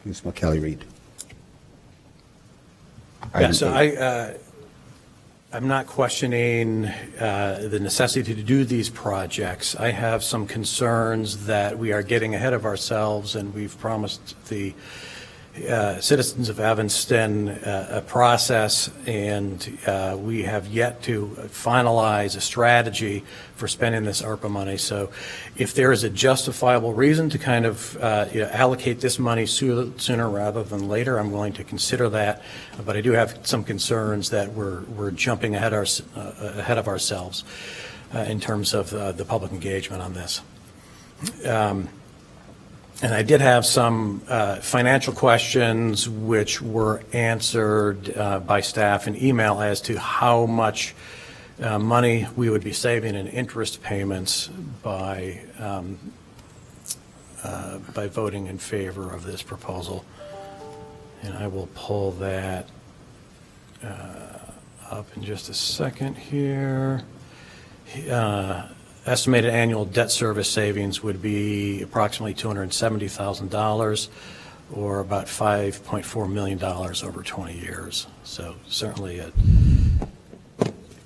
Nusma, Kelly, Reed. Yeah, so I'm not questioning the necessity to do these projects. I have some concerns that we are getting ahead of ourselves, and we've promised the citizens of Evanston a process, and we have yet to finalize a strategy for spending this ARPA money. So if there is a justifiable reason to kind of allocate this money sooner rather than later, I'm willing to consider that. But I do have some concerns that we're jumping ahead of ourselves in terms of the public engagement on this. And I did have some financial questions which were answered by staff in email as to how much money we would be saving in interest payments by voting in favor of this proposal. And I will pull that up in just a second here. Estimated annual debt service savings would be approximately $270,000, or about $5.4 million over 20 years. So certainly,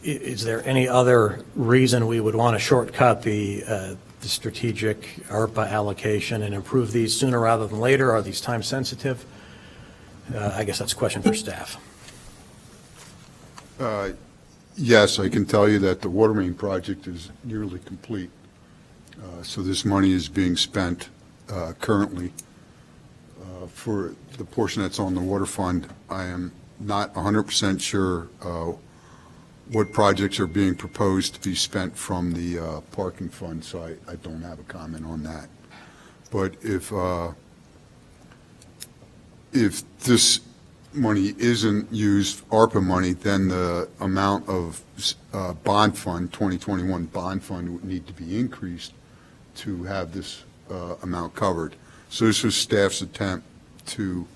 is there any other reason we would want to shortcut the strategic ARPA allocation and improve these sooner rather than later? Are these time sensitive? I guess that's a question for staff. Yes, I can tell you that the water main project is nearly complete. So this money is being spent currently. For the portion that's on the water fund, I am not 100% sure what projects are being proposed to be spent from the parking fund, so I don't have a comment on that. But if this money isn't used, ARPA money, then the amount of bond fund, 2021 bond fund, would need to be increased to have this amount covered. So this was staff's attempt to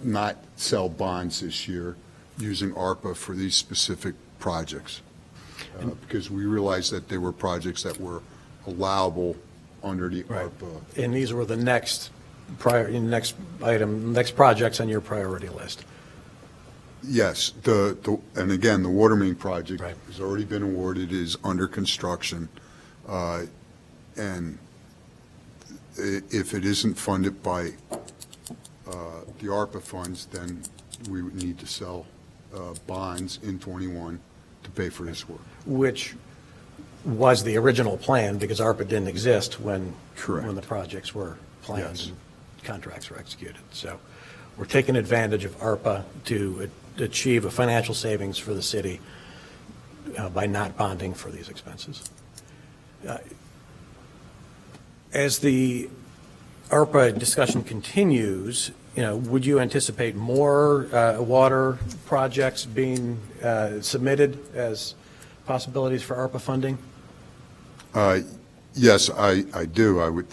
not sell bonds this year using ARPA for these specific projects, because we realized that they were projects that were allowable under the ARPA. And these were the next projects on your priority list. Yes, and again, the water main project Right. has already been awarded, is under construction, and if it isn't funded by the ARPA funds, then we would need to sell bonds in 21 to pay for this work. Which was the original plan, because ARPA didn't exist when the projects were planned. Yes. And contracts were executed. So we're taking advantage of ARPA to achieve a financial savings for the city by not bonding for these expenses. As the ARPA discussion continues, would you anticipate more water projects being submitted as possibilities for ARPA funding? Yes, I do. I would.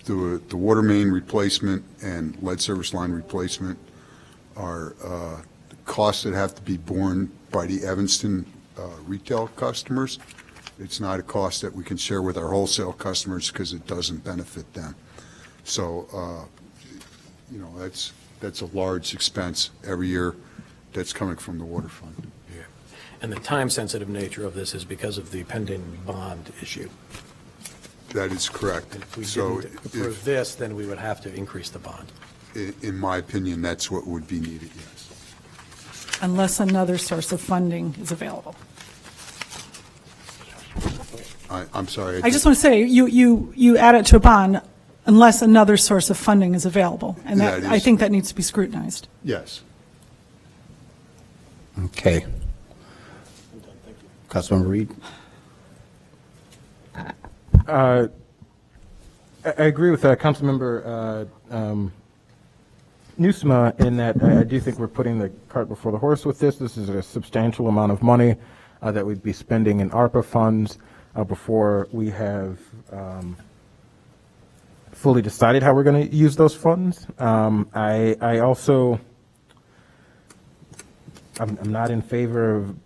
The water main replacement and lead service line replacement are costs that have to be borne by the Evanston retail customers. It's not a cost that we can share with our wholesale customers because it doesn't benefit them. So, that's a large expense every year that's coming from the water fund. Yeah. And the time-sensitive nature of this is because of the pending bond issue. That is correct. If we So didn't approve this, then we would have to increase the bond. in my opinion, that's what would be needed, yes. Unless another source of funding is available. I'm sorry. I just want to say, you add it to a bond unless another source of funding is available. And That I is- think that needs to be scrutinized. Yes. Okay. Councilmember Reed? I agree with Councilmember Nusma in that I do think we're putting the cart before the horse with this. This is a substantial amount of money that we'd be spending in ARPA funds before we have fully decided how we're going to use those funds. I also, I'm not in favor of,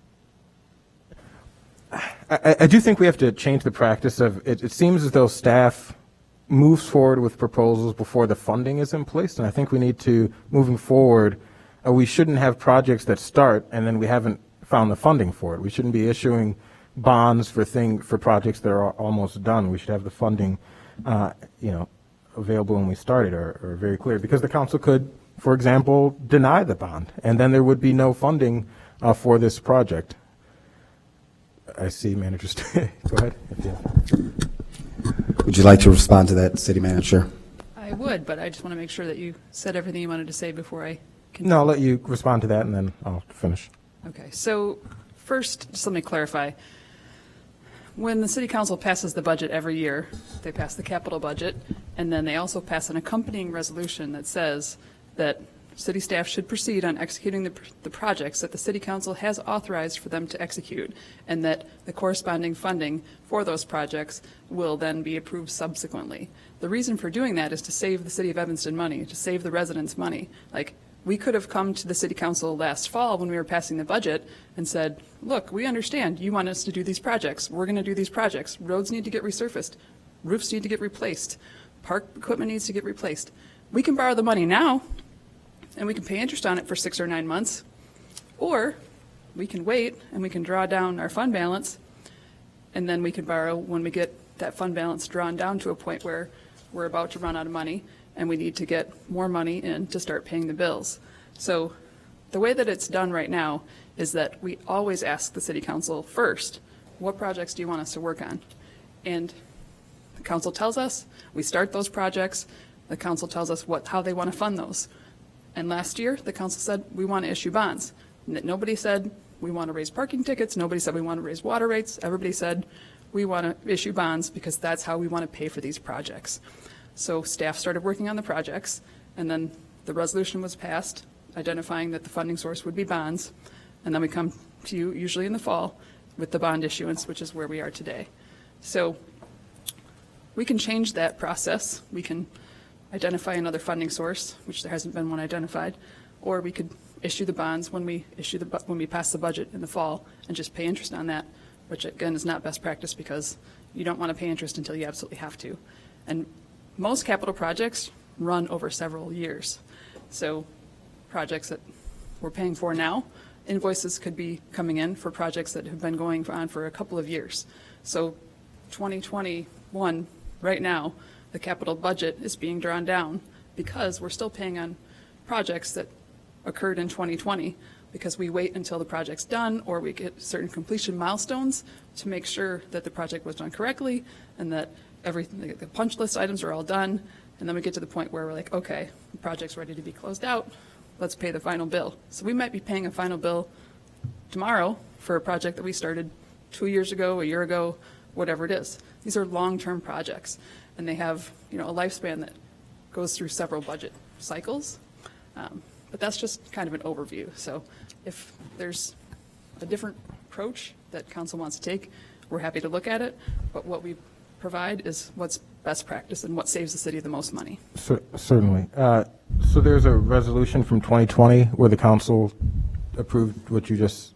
I do think we have to change the practice of, it seems as though staff moves forward with proposals before the funding is in place, and I think we need to, moving forward, we shouldn't have projects that start and then we haven't found the funding for it. We shouldn't be issuing bonds for projects that are almost done. We should have the funding, available when we start it, or very clear, because the council could, for example, deny the bond, and then there would be no funding for this project. I see Manager Go ahead. Would you like to respond to that, City Manager? I would, but I just want to make sure that you said everything you wanted to say before I continue. No, I'll let you respond to that, and then I'll finish. Okay, so first, just let me clarify. When the city council passes the budget every year, they pass the capital budget, and then they also pass an accompanying resolution that says that city staff should proceed on executing the projects that the city council has authorized for them to execute, and that the corresponding funding for those projects will then be approved subsequently. The reason for doing that is to save the city of Evanston money, to save the residents money. Like, we could have come to the city council last fall when we were passing the budget and said, look, we understand you want us to do these projects. We're going to do these projects. Roads need to get resurfaced. Roofs need to get replaced. Park equipment needs to get replaced. We can borrow the money now, and we can pay interest on it for 6 or 9 months, or we can wait and we can draw down our fund balance, and then we can borrow when we get that fund balance drawn down to a point where we're about to run out of money and we need to get more money in to start paying the bills. So the way that it's done right now is that we always ask the city council first, what projects do you want us to work on? And the council tells us, we start those projects, the council tells us how they want to fund those. And last year, the council said, we want to issue bonds. Nobody said, we want to raise parking tickets. Nobody said, we want to raise water rates. Everybody said, we want to issue bonds because that's how we want to pay for these projects. So staff started working on the projects, and then the resolution was passed, identifying that the funding source would be bonds. And then we come to you, usually in the fall, with the bond issuance, which is where we are today. So we can change that process. We can identify another funding source, which there hasn't been one identified, or we could issue the bonds when we pass the budget in the fall and just pay interest on that, which again is not best practice because you don't want to pay interest until you absolutely have to. And most capital projects run over several years. So projects that we're paying for now, invoices could be coming in for projects that have been going on for a couple of years. So 2021, right now, the capital budget is being drawn down because we're still paying on projects that occurred in 2020 because we wait until the project's done or we get certain completion milestones to make sure that the project was done correctly and that everything, the punch list items are all done. And then we get to the point where we're like, okay, the project's ready to be closed out. Let's pay the final bill. So we might be paying a final bill tomorrow for a project that we started 2 years ago, a year ago, whatever it is. These are long-term projects, and they have, a lifespan that goes through several budget cycles. But that's just kind of an overview. So if there's a different approach that council wants to take, we're happy to look at it. But what we provide is what's best practice and what saves the city the most money. Certainly. So there's a resolution from 2020 where the council approved what you just,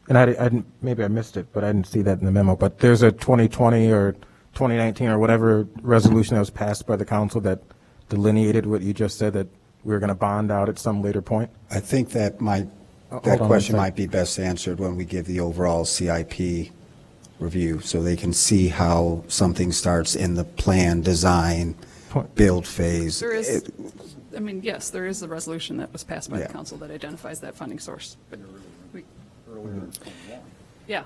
and I didn't, maybe I missed it, but I didn't see that in the memo. But there's a 2020 or 2019 or whatever resolution that was passed by the council that delineated what you just said, that we were going to bond out at some later point? I think that question might be best answered when we give the overall CIP review, so they can see how something starts in the plan, design, build phase. There is, yes, there is a resolution that was passed by the council that identifies that funding source. But yeah.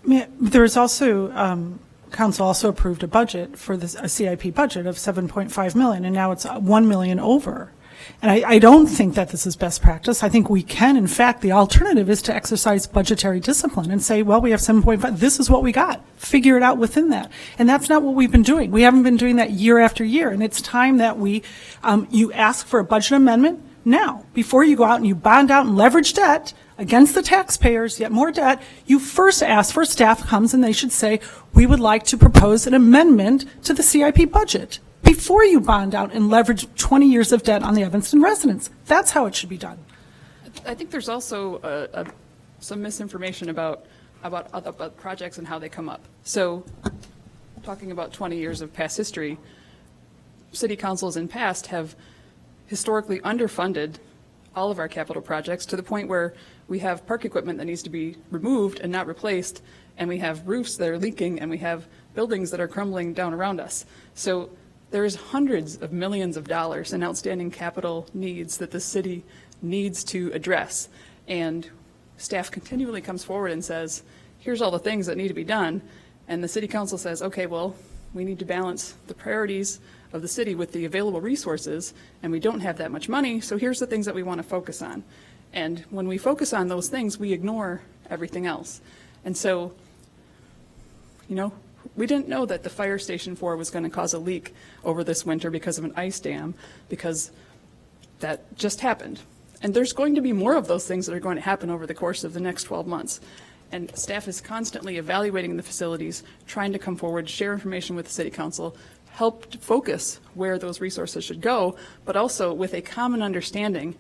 There is also, council also approved a budget for a CIP budget of $7.5 million, and now it's $1 million over. And I don't think that this is best practice. I think we can, in fact, the alternative is to exercise budgetary discipline and say, well, we have 7.5, this is what we got. Figure it out within that. And that's not what we've been doing. We haven't been doing that year after year. And it's time that you ask for a budget amendment now, before you go out and you bond out and leverage debt against the taxpayers, yet more debt. You first ask for, staff comes and they should say, we would like to propose an amendment to the CIP budget, before you bond out and leverage 20 years of debt on the Evanston residents. That's how it should be done. I think there's also some misinformation about projects and how they come up. So talking about 20 years of past history, city councils in past have historically underfunded all of our capital projects to the point where we have park equipment that needs to be removed and not replaced, and we have roofs that are leaking, and we have buildings that are crumbling down around us. So there's hundreds of millions of dollars in outstanding capital needs that the city needs to address. And staff continually comes forward and says, here's all the things that need to be done. And the city council says, okay, well, we need to balance the priorities of the city with the available resources, and we don't have that much money, so here's the things that we want to focus on. And when we focus on those things, we ignore everything else. And so, we didn't know that the fire station 4 was going to cause a leak over this winter because of an ice dam, because that just happened. And there's going to be more of those things that are going to happen over the course of the next 12 months. And staff is constantly evaluating the facilities, trying to come forward, share information with the city council, help to focus where those resources should go, but also with a common understanding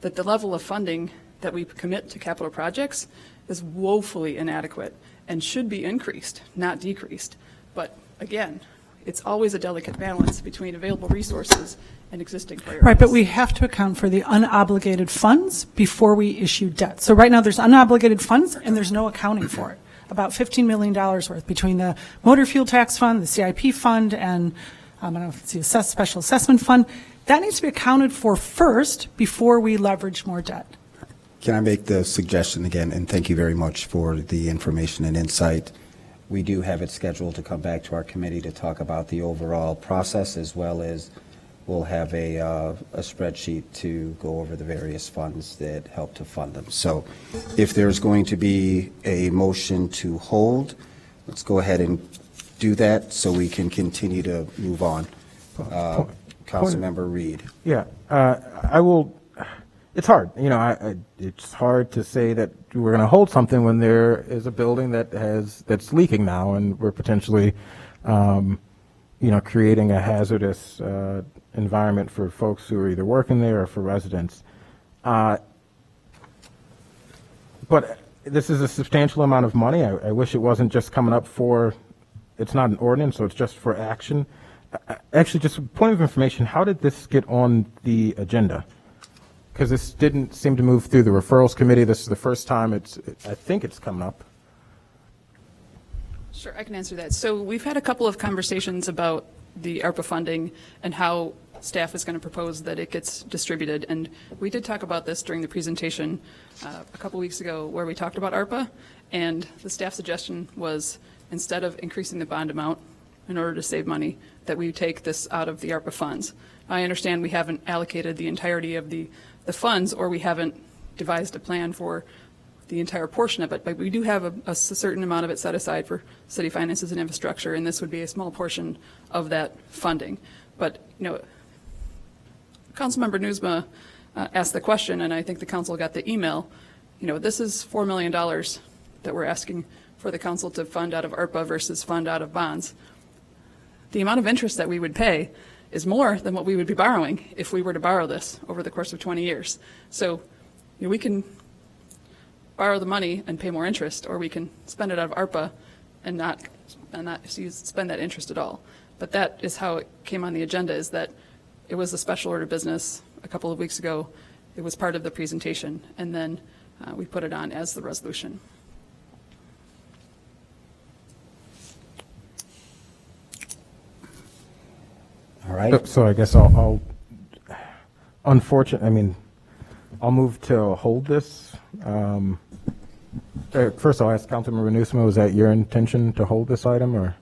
that the level of funding that we commit to capital projects is woefully inadequate and should be increased, not decreased. But again, it's always a delicate balance between available resources and existing priorities. Right, but we have to account for the unobligated funds before we issue debt. So right now there's unobligated funds and there's no accounting for it. About $15 million worth between the motor fuel tax fund, the CIP fund, and I don't know if it's the special assessment fund. That needs to be accounted for first before we leverage more debt. Can I make the suggestion again? And thank you very much for the information and insight. We do have it scheduled to come back to our committee to talk about the overall process, as well as we'll have a spreadsheet to go over the various funds that help to fund them. So if there's going to be a motion to hold, let's go ahead and do that so we can continue to move on. Councilmember Reed. Yeah, I will. It's hard, it's hard to say that we're going to hold something when there is a building that's leaking now, and we're potentially, creating a hazardous environment for folks who are either working there or for residents. But this is a substantial amount of money. I wish it wasn't just coming up for. It's not an ordinance, so it's just for action. Actually, just a point of information, how did this get on the agenda? Because this didn't seem to move through the referrals committee. This is the first time I think it's coming up. Sure, I can answer that. So we've had a couple of conversations about the ARPA funding and how staff is going to propose that it gets distributed. And we did talk about this during the presentation a couple weeks ago where we talked about ARPA. And the staff suggestion was, instead of increasing the bond amount in order to save money, that we take this out of the ARPA funds. I understand we haven't allocated the entirety of the funds, or we haven't devised a plan for the entire portion of it, but we do have a certain amount of it set aside for city finances and infrastructure, and this would be a small portion of that funding. But, Councilmember Newsma asked the question, and I think the council got the email. This is $4 million that we're asking for the council to fund out of ARPA versus fund out of bonds. The amount of interest that we would pay is more than what we would be borrowing if we were to borrow this over the course of 20 years. So we can borrow the money and pay more interest, or we can spend it out of ARPA and not spend that interest at all. But that is how it came on the agenda, is that it was a special order business a couple of weeks ago. It was part of the presentation, and then we put it on as the resolution. All right. So I guess I'll move to hold this. First, I'll ask Councilmember Newsma, was that your intention to hold this item, or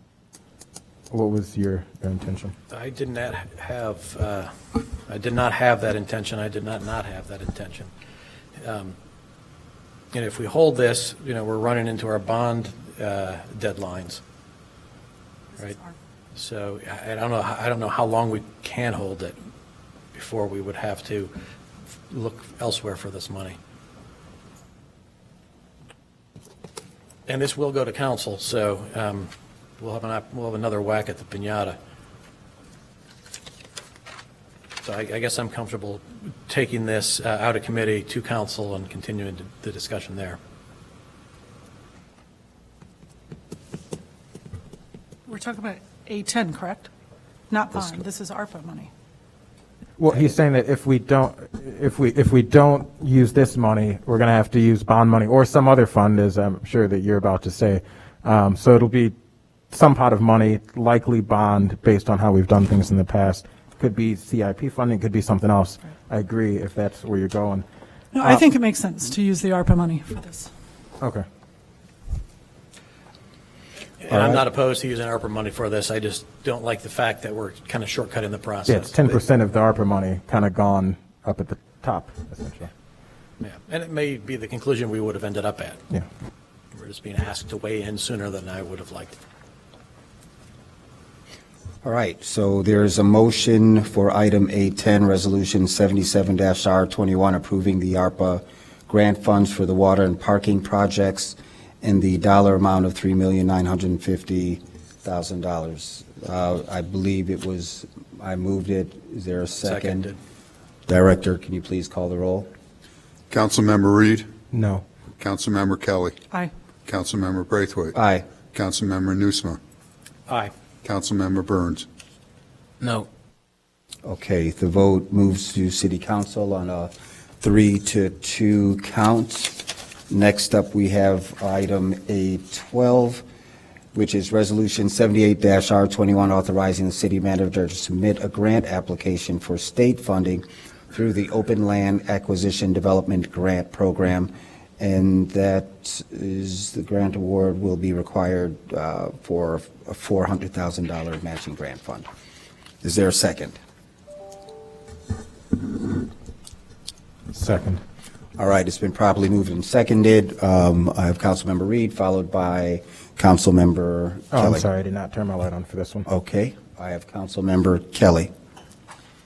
what was your intention? I did not have I did not have that intention. I did not have that intention. And if we hold this, we're running into our bond deadlines, right? So I don't know how long we can hold it before we would have to look elsewhere for this money. And this will go to council, so we'll have another whack at the piñata. So I guess I'm comfortable taking this out of committee to council and continuing the discussion there. We're talking about A10, correct? Not bond. This is ARPA money. Well, he's saying that if we don't use this money, we're going to have to use bond money or some other fund, as I'm sure that you're about to say. So it'll be some pot of money, likely bond, based on how we've done things in the past. Could be CIP funding, could be something else. I agree if that's where you're going. No, I think it makes sense to use the ARPA money for this. Okay. And I'm not opposed to using ARPA money for this. I just don't like the fact that we're kind of shortcutting the process. Yeah, it's 10% of the ARPA money kind of gone up at the top, essentially. Yeah, and it may be the conclusion we would have ended up at. Yeah. We're just being asked to weigh in sooner than I would have liked. All right, so there's a motion for item A10, Resolution 77-R21, approving the ARPA grant funds for the water and parking projects in the dollar amount of $3,950,000. I believe it was, I moved it. Is there a second? Seconded. Director, can you please call the roll? Councilmember Reed, No. Councilmember Kelly, Aye. Councilmember Braithwaite, Aye. Councilmember Nusma, Aye. Councilmember Burns. No. Okay, the vote moves to City Council on a 3-2 count. Next up, we have item A12, which is Resolution 78-R21, authorizing the city manager to submit a grant application for state funding through the Open Land Acquisition Development Grant Program, and that is, the grant award will be required for a $400,000 matching grant fund. Is there a second? Second. All right, it's been properly moved and seconded. I have Councilmember Reed, followed by Councilmember Oh, Kelly. I'm sorry, I did not turn my light on for this one. Okay, I have Councilmember Kelly.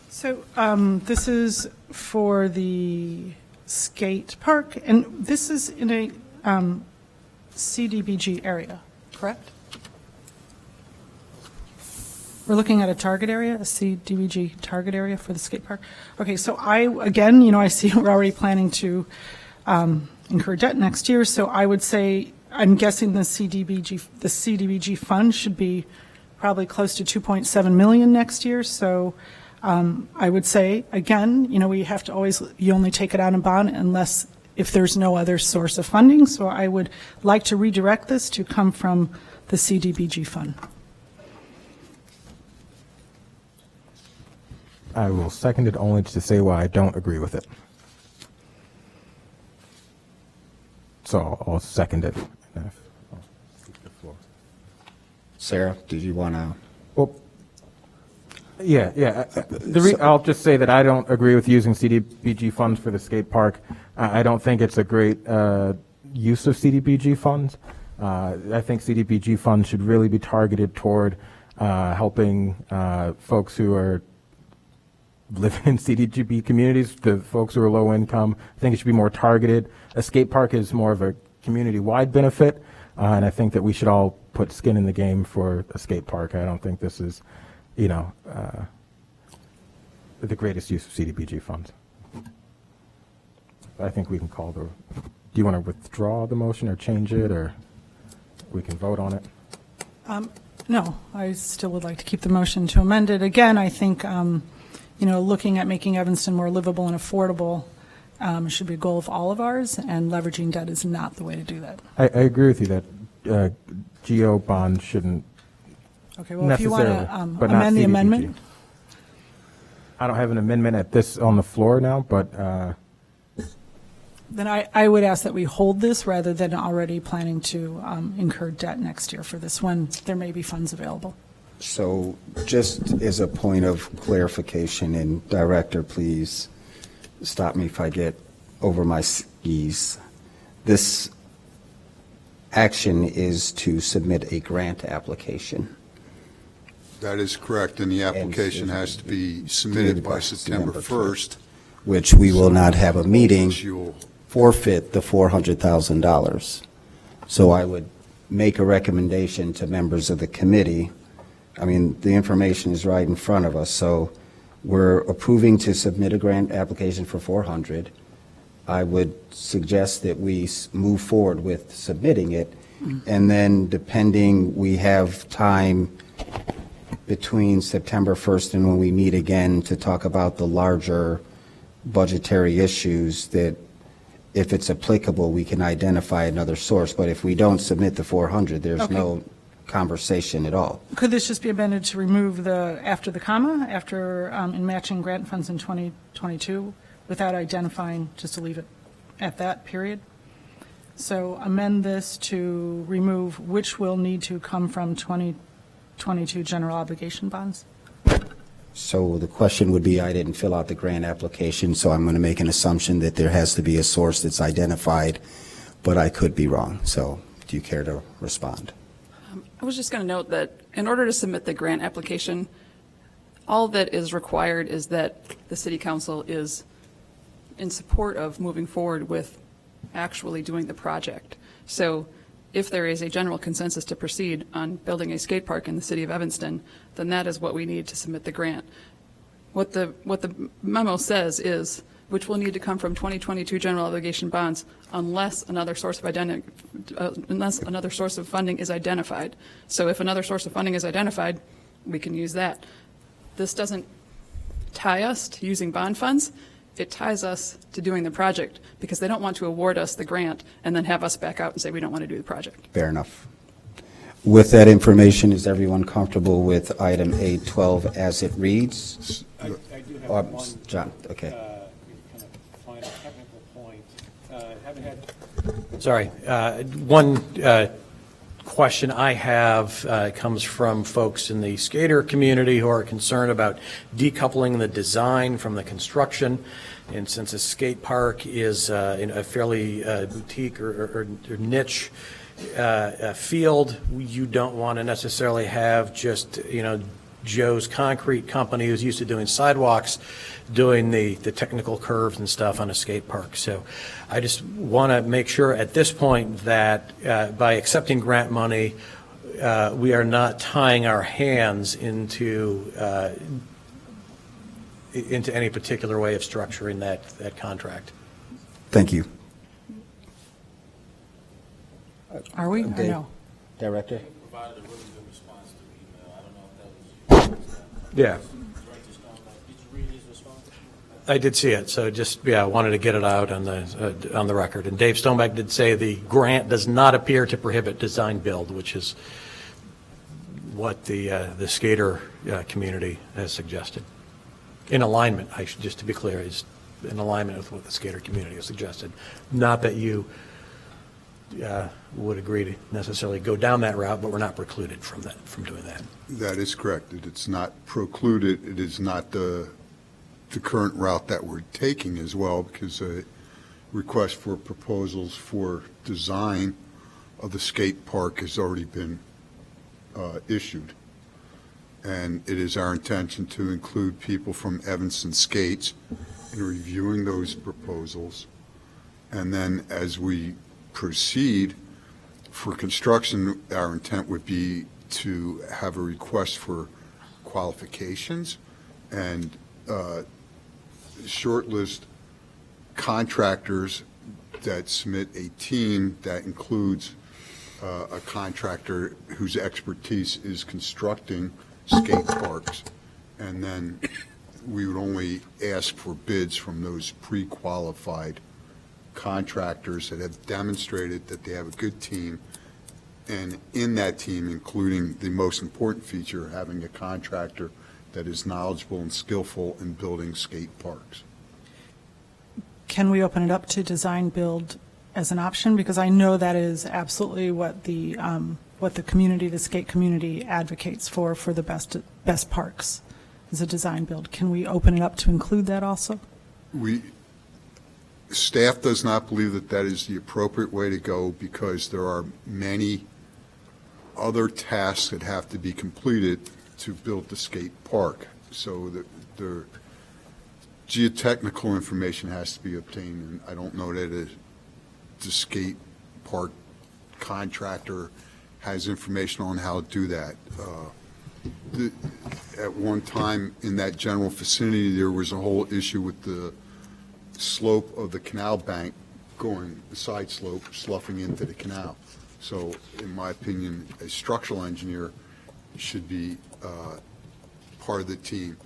So this is for the skate park, and this is in a CDBG area, correct? We're looking at a target area, a CDBG target area for the skate park. Okay, so I see we're already planning to incur debt next year, so I would say, I'm guessing the CDBG fund should be probably close to 2.7 million next year, so I would say, again, we have to always, you only take it out in bond unless, if there's no other source of funding, so I would like to redirect this to come from the CDBG fund. I will second it only to say why I don't agree with it. So I'll second it. Sarah, did you want to? Well, yeah. I'll just say that I don't agree with using CDBG funds for the skate park. I don't think it's a great use of CDBG funds. I think CDBG funds should really be targeted toward helping folks who are living in CDBG communities, the folks who are low income. I think it should be more targeted. A skate park is more of a community-wide benefit, and I think that we should all put skin in the game for a skate park. I don't think this is, the greatest use of CDBG funds. I think we can call do you want to withdraw the motion or change it, or we can vote on it? No, I still would like to keep the motion to amend it. Again, I think, looking at making Evanston more livable and affordable should be a goal of all of ours, and leveraging debt is not the way to do that. I agree with you that GO bond shouldn't Okay, well, if you want necessarily, to but not amend the CDBG. amendment, I don't have an amendment at this on the floor now, but then I would ask that we hold this rather than already planning to incur debt next year for this when there may be funds available. So just as a point of clarification, and Director, please stop me if I get over my skis. This action is to submit a grant application. That is correct, and the application has to be submitted by September 1st. Which we will not have a meeting, You'll forfeit the $400,000. So I would make a recommendation to members of the committee. I mean, the information is right in front of us, so we're approving to submit a grant application for 400. I would suggest that we move forward with submitting it, and then depending, we have time between September 1st and when we meet again to talk about the larger budgetary issues, that if it's applicable, we can identify another source. But if we don't submit the 400, there's Okay. no conversation at all. Could this just be amended to remove the, after the comma, after, in matching grant funds in 2022, without identifying, just to leave it at that period? So amend this to remove which will need to come from 2022 general obligation bonds? So the question would be, I didn't fill out the grant application, so I'm going to make an assumption that there has to be a source that's identified, but I could be wrong. So do you care to respond? I was just going to note that in order to submit the grant application, all that is required is that the city council is in support of moving forward with actually doing the project. So if there is a general consensus to proceed on building a skate park in the city of Evanston, then that is what we need to submit the grant. What the memo says is, which will need to come from 2022 general obligation bonds unless another source of funding is identified. So if another source of funding is identified, we can use that. This doesn't tie us to using bond funds. It ties us to doing the project, because they don't want to award us the grant and then have us back out and say we don't want to do the project. Fair enough. With that information, is everyone comfortable with item A12 as it reads? I do have one. John, okay. Kind of final technical point. Haven't had. Sorry, one question I have comes from folks in the skater community who are concerned about decoupling the design from the construction. And since a skate park is in a fairly boutique or niche field, you don't want to necessarily have just, Joe's Concrete Company, who's used to doing sidewalks, doing the technical curves and stuff on a skate park. So I just want to make sure at this point that by accepting grant money, we are not tying our hands into any particular way of structuring that contract. Thank you. Are we, or Dave? no? Director? Provided a really good response to the email. I don't know if that was. Yeah, Did you read his response? I did see it. So just, I wanted to get it out on the record. And Dave Stoneback did say the grant does not appear to prohibit design build, which is what the skater community has suggested. In alignment, just to be clear, is in alignment with what the skater community has suggested. Not that you would agree to necessarily go down that route, but we're not precluded from doing that. That is correct. It's not precluded. It is not the current route that we're taking as well, because a request for proposals for design of the skate park has already been issued. And it is our intention to include people from Evanston Skates in reviewing those proposals. And then as we proceed for construction, our intent would be to have a request for qualifications and shortlist contractors that submit a team that includes a contractor whose expertise is constructing skate parks. And then we would only ask for bids from those pre-qualified contractors that have demonstrated that they have a good team, and in that team, including the most important feature, having a contractor that is knowledgeable and skillful in building skate parks. Can we open it up to design build as an option? Because I know that is absolutely what the what the community, the skate community advocates for the best parks as a design build. Can we open it up to include that also? Staff does not believe that that is the appropriate way to go because there are many other tasks that have to be completed to build the skate park. So the geotechnical information has to be obtained, and I don't know that the skate park contractor has information on how to do that. At one time in that general vicinity, there was a whole issue with the slope of the canal bank going, the side slope, sloughing into the canal. So in my opinion, a structural engineer should be part of the team.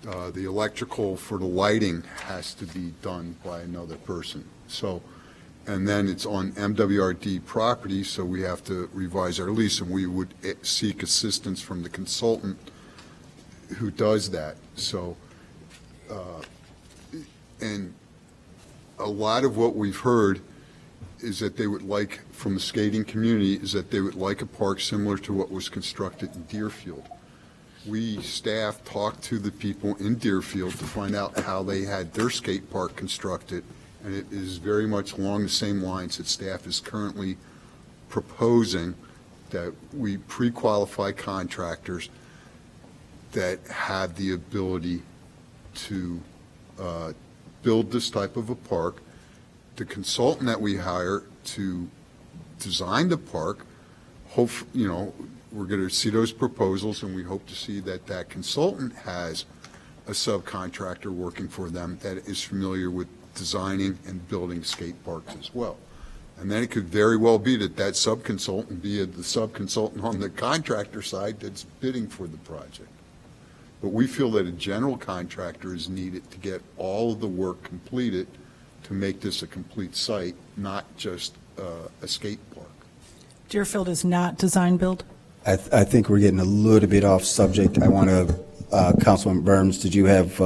The electrical for the lighting has to be done by another person. So, and then it's on MWRD property, so we have to revise our lease, and we would seek assistance from the consultant who does that. So, and a lot of what we've heard is that they would like, from the skating community, is that they would like a park similar to what was constructed in Deerfield. We, staff, talked to the people in Deerfield to find out how they had their skate park constructed, and it is very much along the same lines that staff is currently proposing, that we pre-qualify contractors that have the ability to build this type of a park. The consultant that we hire to design the park, we're going to see those proposals, and we hope to see that that consultant has a subcontractor working for them that is familiar with designing and building skate parks as well. And then it could very well be that that subconsultant be the subconsultant on the contractor side that's bidding for the project. But we feel that a general contractor is needed to get all of the work completed to make this a complete site, not just a skate park. Deerfield is not design build? I think we're getting a little bit off subject. I want to, Councilman Burns, did you have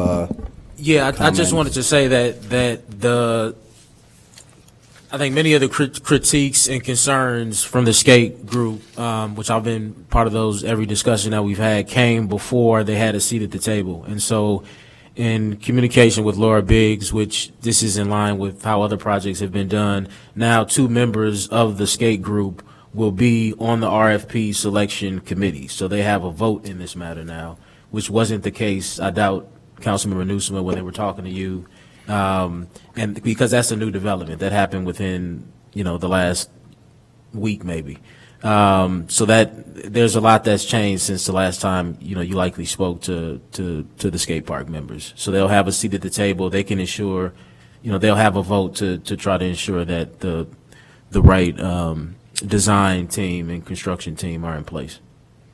Yeah, I just wanted to say that I think many of the critiques and concerns from the skate group, which I've been part of those every discussion that we've had, came before they had a seat at the table. And so in communication with Laura Biggs, which this is in line with how other projects have been done, now 2 members of the skate group will be on the RFP selection committee. So they have a vote in this matter now, which wasn't the case, I doubt, Councilmember Newsom, when they were talking to you. And because that's a new development that happened within, the last week maybe. So that there's a lot that's changed since the last time, you likely spoke to the skate park members. So they'll have a seat at the table. They can ensure, they'll have a vote to try to ensure that the right design team and construction team are in place.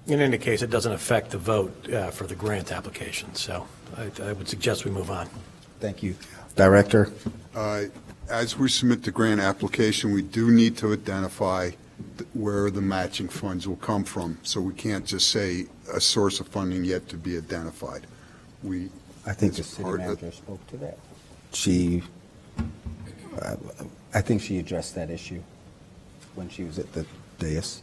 In any case, it doesn't affect the vote for the grant application. So I would suggest we move on. Thank you. Director? As we submit the grant application, we do need to identify where the matching funds will come from. So we can't just say a source of funding yet to be identified. I think the city manager spoke to that. I think she addressed that issue when she was at the dais.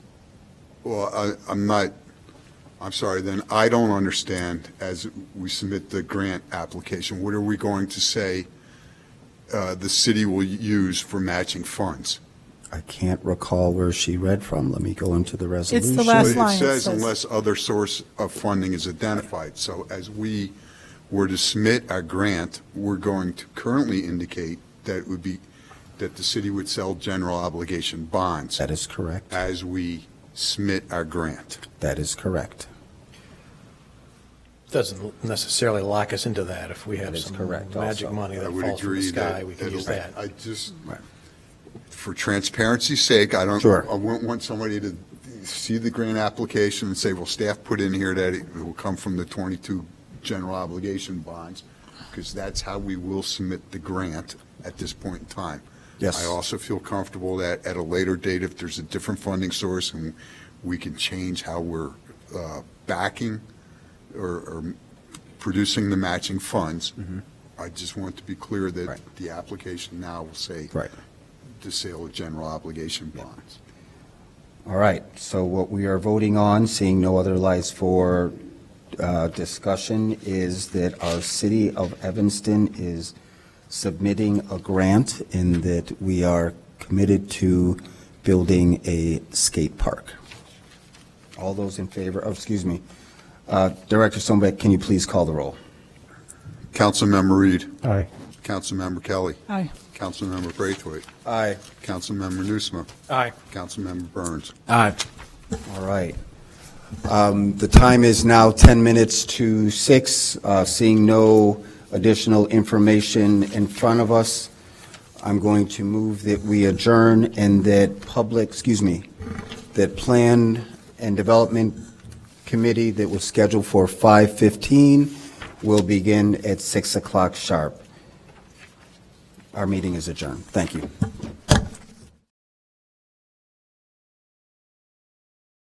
Well, I'm sorry, then I don't understand, as we submit the grant application, what are we going to say the city will use for matching funds? I can't recall where she read from. Let me go into the resolution. It's the last Well, line. it says unless other source of funding is identified. So as we were to submit our grant, we're going to currently indicate that it would be that the city would sell general obligation bonds. That is correct. As we submit our grant. That is correct. Doesn't necessarily lock us into that. If we have That is some correct magic also. money I that would falls from the agree sky, we can use that. I just, for transparency's sake, I Sure. wouldn't want somebody to see the grant application and say, well, staff put in here that it will come from the 22 general obligation bonds, because that's how we will submit the grant at this point in time. Yes. I also feel comfortable that at a later date, if there's a different funding source and we can change how we're backing or producing the matching funds, I just want to be clear that Right. the application now will say Right. the sale of general obligation bonds. All right, so what we are voting on, seeing no other lights for discussion, is that our city of Evanston is submitting a grant in that we are committed to building a skate park. All those in favor, excuse me, Director Sonbeck, can you please call the roll? Councilmember Reed. Aye. Councilmember Kelly. Aye. Councilmember Braithwaite. Aye. Councilmember Nusma. Aye. Councilmember Burns. Aye. All right. The time is now 10 minutes to 6. Seeing no additional information in front of us, I'm going to move that we adjourn and that that Plan and Development Committee that was scheduled for 5:15 will begin at 6 o'clock sharp. Our meeting is adjourned. Thank you.